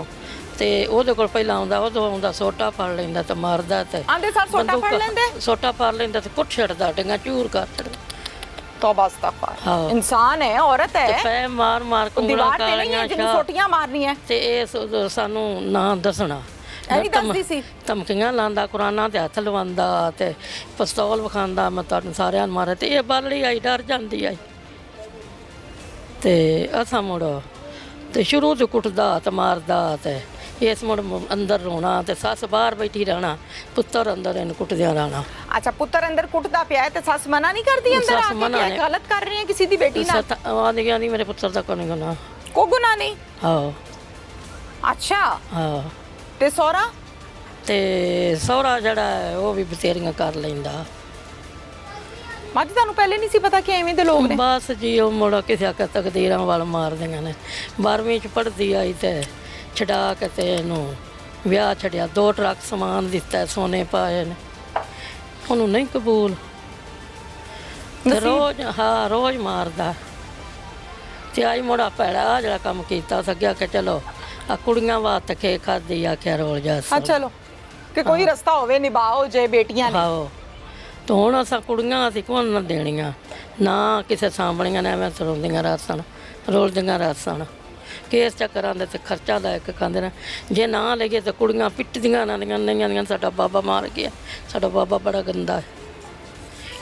ते ओहदे कोल पहला आउंदा, ओहदों आउंदा सोटा फड़ लैंदा ते मारदा ते आंदे सार सोटा फड़ लैंदे, सोटा फड़ लैंदा ते कुट छड़दा, डंगा चूर कर छड़दा। तौबा अस्तगफार। इंसान है, औरत है, पै मार मार कुंगला कालियां जिन्हें सोटियां मारनी है। ते ए सानू ना दसना ਐਵੇਂ ਦੱਸਦੀ ਸੀ ਧਮਕੀਆਂ ਲਾਉਂਦਾ, ਕੁਰਾਨਾਂ ਤੇ ਹੱਥ ਲਵਾਉਂਦਾ ਤੇ ਪਿਸਤੌਲ ਵਿਖਾਉਂਦਾ, ਮੈਂ ਤੁਹਾਨੂੰ ਸਾਰਿਆਂ ਨੂੰ ਮਾਰਿਆ। ਤੇ ਇਹ ਬਾਲੜੀ ਆਈ, ਡਰ ਜਾਂਦੀ ਆਈ ਤੇ ਅਸਾਂ ਮੁੜ ਤੇ ਸ਼ੁਰੂ ਤੋਂ ਕੁੱਟਦਾ ਤੇ ਮਾਰਦਾ ਤੇ ਇਸ ਮੁੜ ਅੰਦਰ ਰੋਣਾ ਤੇ ਸੱਸ ਬਾਹਰ ਬੈਠੀ ਰਹਿਣਾ, ਪੁੱਤਰ ਅੰਦਰ ਇਹਨੂੰ ਕੁੱਟਦਿਆਂ ਰਹਿਣਾ। ਅੱਛਾ, ਪੁੱਤਰ ਅੰਦਰ ਕੁੱਟਦਾ ਪਿਆ ਹੈ ਤੇ ਸੱਸ ਮਨਾ ਨਹੀਂ ਕਰਦੀ ਅੰਦਰ ਸੱਸ ਆ ਮਨਾ ਕੇ ਨਹੀਂ। ਗਲਤ ਕਰ ਰਹੀ ਹੈ ਕਿਸੇ ਦੀ ਬੇਟੀ ਨਾਲ? ਆਂਦੀਆਂ ਨਹੀਂ ਮੇਰੇ ਪੁੱਤਰ ਦਾ ਕੋਈ ਗੁਨਾਹ। ਕੋਈ ਗੁਨਾਹ ਨਹੀਂ? ਆਹੋ ਅੱਛਾ, ਹਾਂ। ਤੇ ਸਹੁਰਾ? ਤੇ ਸਹੁਰਾ ਜਿਹੜਾ ਹੈ ਉਹ ਵੀ ਬਥੇਰੀਆਂ ਕਰ ਲੈਂਦਾ। ਮੱਝ ਤੁਹਾਨੂੰ ਪਹਿਲੇ ਨਹੀਂ ਸੀ ਪਤਾ ਕਿ ਐਵੇਂ ਦੇ ਲੋਕ ਨੇ? ਬਸ ਜੀ ਉਹ ਮੁੜ ਕਿਸੇ ਆਕੇ ਤਕਦੀਰਾਂ ਵੱਲ ਮਾਰਦੀਆਂ ਨੇ। 12ਵੀਂ ਚ ਪੜ੍ਹਦੀ ਆਈ ਤੇ ਛਡਾ ਕੇ ਤੇ ਇਹਨੂੰ ਵਿਆਹ ਛੜਿਆ, 2 ਟਰੱਕ ਸਮਾਨ ਦਿੱਤਾ, ਸੋਨੇ ਪਾਏ ਨੇ, ਉਹਨੂੰ ਨਹੀਂ ਕਬੂਲ ਤੇ ਰੋਜ਼ ਰੋਜ਼ ਮਾਰਦਾ। ਤੇ ਆਈ ਮੁੜਾ ਭੈੜਾ ਜਿਹੜਾ ਕੰਮ ਕੀਤਾ ਸਕਿਆ ਕਿ ਚਲੋ ਆ ਕੁੜੀਆਂ ਵਾਸਤੇ ਖੇ ਖਾਦੀ ਆਖਿਆ ਰੋਲ ਜਾ। ਹਾਂ ਚਲੋ ਕਿ ਕੋਈ ਰਸਤਾ ਹੋਵੇ, ਨਿਭਾਓ ਜੇ ਬੇਟੀਆਂ ਨੇ। ਆਹੋ ਤੇ ਹੁਣ ਅਸਾਂ ਕੁੜੀਆਂ ਅਸੀਂ ਕੋਣ ਨਾ ਦੇਣੀਆਂ, ਨਾ ਕਿਸੇ ਸਾਂਭਣੀਆਂ ਨੇ, ਐਵੇਂ ਸਰੋਂਦੀਆਂ ਰਾਸਣ ਰੋਲਦੀਆਂ ਰਾਸਣ। ਕੇਸ ਚੱਕਰਾਂ ਦੇ ਤੇ ਖਰਚਾ ਲੈ ਕੇ ਖਾਂਦੇ ਨੇ। ਜੇ ਨਾ ਲਈਏ ਤਾਂ ਕੁੜੀਆਂ ਪਿੱਟਦੀਆਂ ਇਹਨਾਂ ਦੀਆਂ ਸਾਡਾ ਬਾਬਾ ਮਾਰ ਗਿਆ, ਸਾਡਾ ਬਾਬਾ ਬੜਾ ਗੰਦਾ ਹੈ,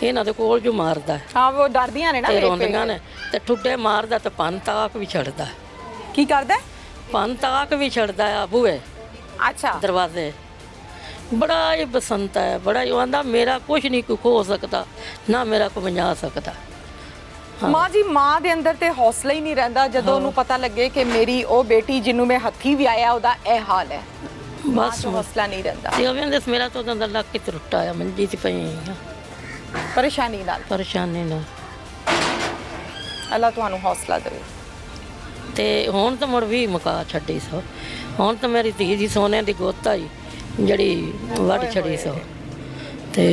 ਇਹਨਾਂ ਦੇ ਕੋਲ ਜੋ ਮਾਰਦਾ ਹਾਂ ਉਹ ਡਰਦੀਆਂ ਨੇ ਨਾ ਤੇ ਵੇਖ ਰੋਂਦੀਆਂ ਨੇ ਤੇ ਠੁੱਡੇ ਮਾਰਦਾ ਤੇ ਪੰਨ ਤਾਕ ਵੀ ਛੱਡਦਾ। ਕੀ ਕਰਦਾ? ਪੰਨ ਤਾਕ ਵੀ ਛੱਡਦਾ ਆ ਬੂਏ ਅੱਛਾ, ਦਰਵਾਜ਼ੇ। ਬੜਾ ਹੀ ਬਸੰਤ ਹੈ, ਬੜਾ ਹੀ ਆਂਦਾ ਮੇਰਾ ਕੁਝ ਨਹੀਂ ਕੋਈ ਖੋ ਸਕਦਾ, ਨਾ ਮੇਰਾ ਕੋਈ ਬਣਾ ਸਕਦਾ। ਮਾਂ ਜੀ, ਮਾਂ ਦੇ ਅੰਦਰ ਤੇ ਹੌਸਲਾ ਹੀ ਨਹੀਂ ਰਹਿੰਦਾ ਜਦੋਂ ਉਹਨੂੰ ਪਤਾ ਲੱਗੇ ਕਿ ਮੇਰੀ ਉਹ ਬੇਟੀ ਜਿਹਨੂੰ ਮੈਂ ਹੱਥੀ ਵਿਆਹਿਆ ਉਹਦਾ ਇਹ ਹਾਲ ਹੈ। ਬਸ ਹੌਸਲਾ ਨਹੀਂ ਰਹਿੰਦਾ। ਤੇ ਉਹ ਕਹਿੰਦੇ ਮੇਰਾ ਤਾਂ ਉਹਦਾ ਲੱਕ ਹੀ ਟੁੱਟਾ ਆ, ਮੰਜੀ ਤੇ ਪਈ ਆ ਪਰੇਸ਼ਾਨੀ ਨਾਲ। ਪਰੇਸ਼ਾਨੀ ਨਾਲ। ਅੱਲਾ ਤੁਹਾਨੂੰ ਹੌਸਲਾ ਦੇਵੇ। ਤੇ ਹੁਣ ਤਾਂ ਮੁੜ ਵੀ ਮੁਕਾ ਛੱਡੀ ਸੋ। ਹੁਣ ਤਾਂ ਮੇਰੀ ਧੀ ਦੀ ਸੋਨੇ ਦੀ ਗੋਤ ਆਈ ਜਿਹੜੀ ਵੱਢ ਛੜੀ ਸੋ। ਤੇ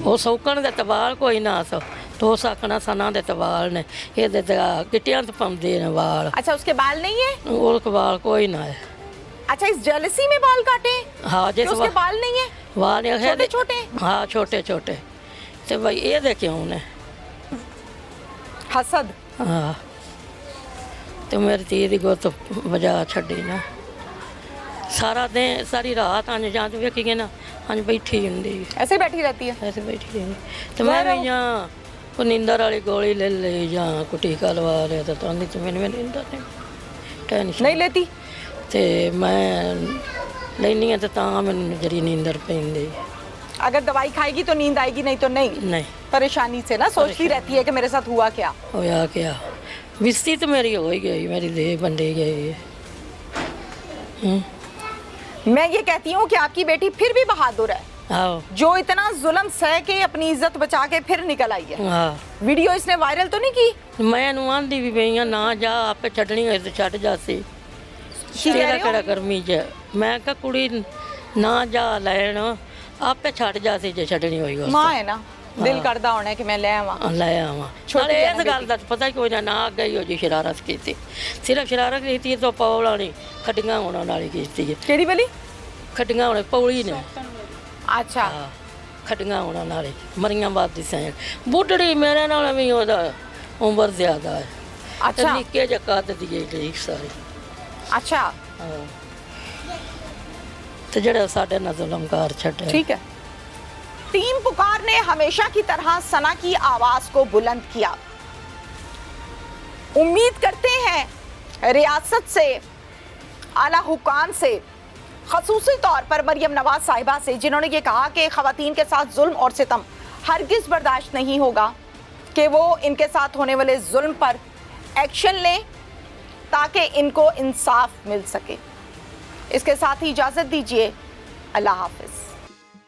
ਉਹ ਸੌਕਣ ਦੇ ਤਵਾਲ ਕੋਈ ਨਾ ਸੋ, तो सकना सना दे तो वाल ने ये दे गिटियां तो पाਉਂਦੇ ਨੇ वाल। अच्छा, उसके बाल नहीं है? और के वाल कोई ना है। अच्छा, इस जेलसी में बाल काटे? हाँ, जैसे उसके बाल नहीं है? वाल है छोटे छोटे? हाँ, छोटे छोटे। तो भाई ये दे क्यों ने हसद। हाँ, तो मेरी धी दी गुत वजा छड़ी ना सारा दिन सारी रात अंज जां तो वेखी ना अंज बैठी हुंदी, ऐसे बैठी रहती है? ऐसे बैठी रहंदी। तो मैं भी यहाँ को नींदर वाली गोली ले ली या को टीका लवा लिया तो आंदी तो मैंने नींदर नहीं टेंशन नहीं लेती ते मैं लेनी है तो मैंने जरी नींदर पैंदी। अगर दवाई खाएगी तो नींद आएगी, नहीं तो नहीं। परेशानी से ना सोचती रहती है कि मेरे साथ हुआ क्या होया क्या। बिस्ती तो मेरी हो ही गई, मेरी देह बंडी गई है। मैं ये कहती हूँ कि आपकी बेटी फिर भी बहादुर है, जो इतना जुल्म सह के अपनी इज्जत बचा के फिर निकल आई है। वीडियो इसने वायरल तो नहीं की? मैं आंदी भी पई ना जा आपे छड़नी होए तो छड़ जासी, तेरा केड़ा गर्मी च। मैं कहा कुड़ी ना जा लैन आपे छड़ जासी जे छड़नी होई। मां है ना, दिल करदा होना कि मैं ले आवां नाले इस गल दा पता कोई ना गई हो जी शरारत कीती, सिर्फ शरारत कीती तो पौल वाली खड्डियां होने वाली कीती है। केड़ी वाली खड्डियां होने पौली ने? अच्छा, खड्डियां होने वाली मरियां बाद दी सैन बुढ़ड़ी मेरे नाल भी ओदा उम्र ज्यादा है। अच्छा, निक्के जे कद दी है सारी। अच्छा, ते जेड़ा साडे नाल जुल्मकार छड्डे। ठीक है। टीम पुकार ने हमेशा की तरह सना की आवाज को बुलंद किया। उम्मीद करते हैं रियासत से, आला हुकाम से, खसूसी तौर पर मरियम नवाज साहिबा से, जिन्होंने ये कहा कि खवातीन के साथ जुल्म और सितम हरगिज बर्दाश्त नहीं होगा, कि वो इनके साथ होने वाले जुल्म पर एक्शन लें ताकि इनको इंसाफ मिल सके। इसके साथ ही इजाज़त दीजिए। अल्लाह हाफिज़।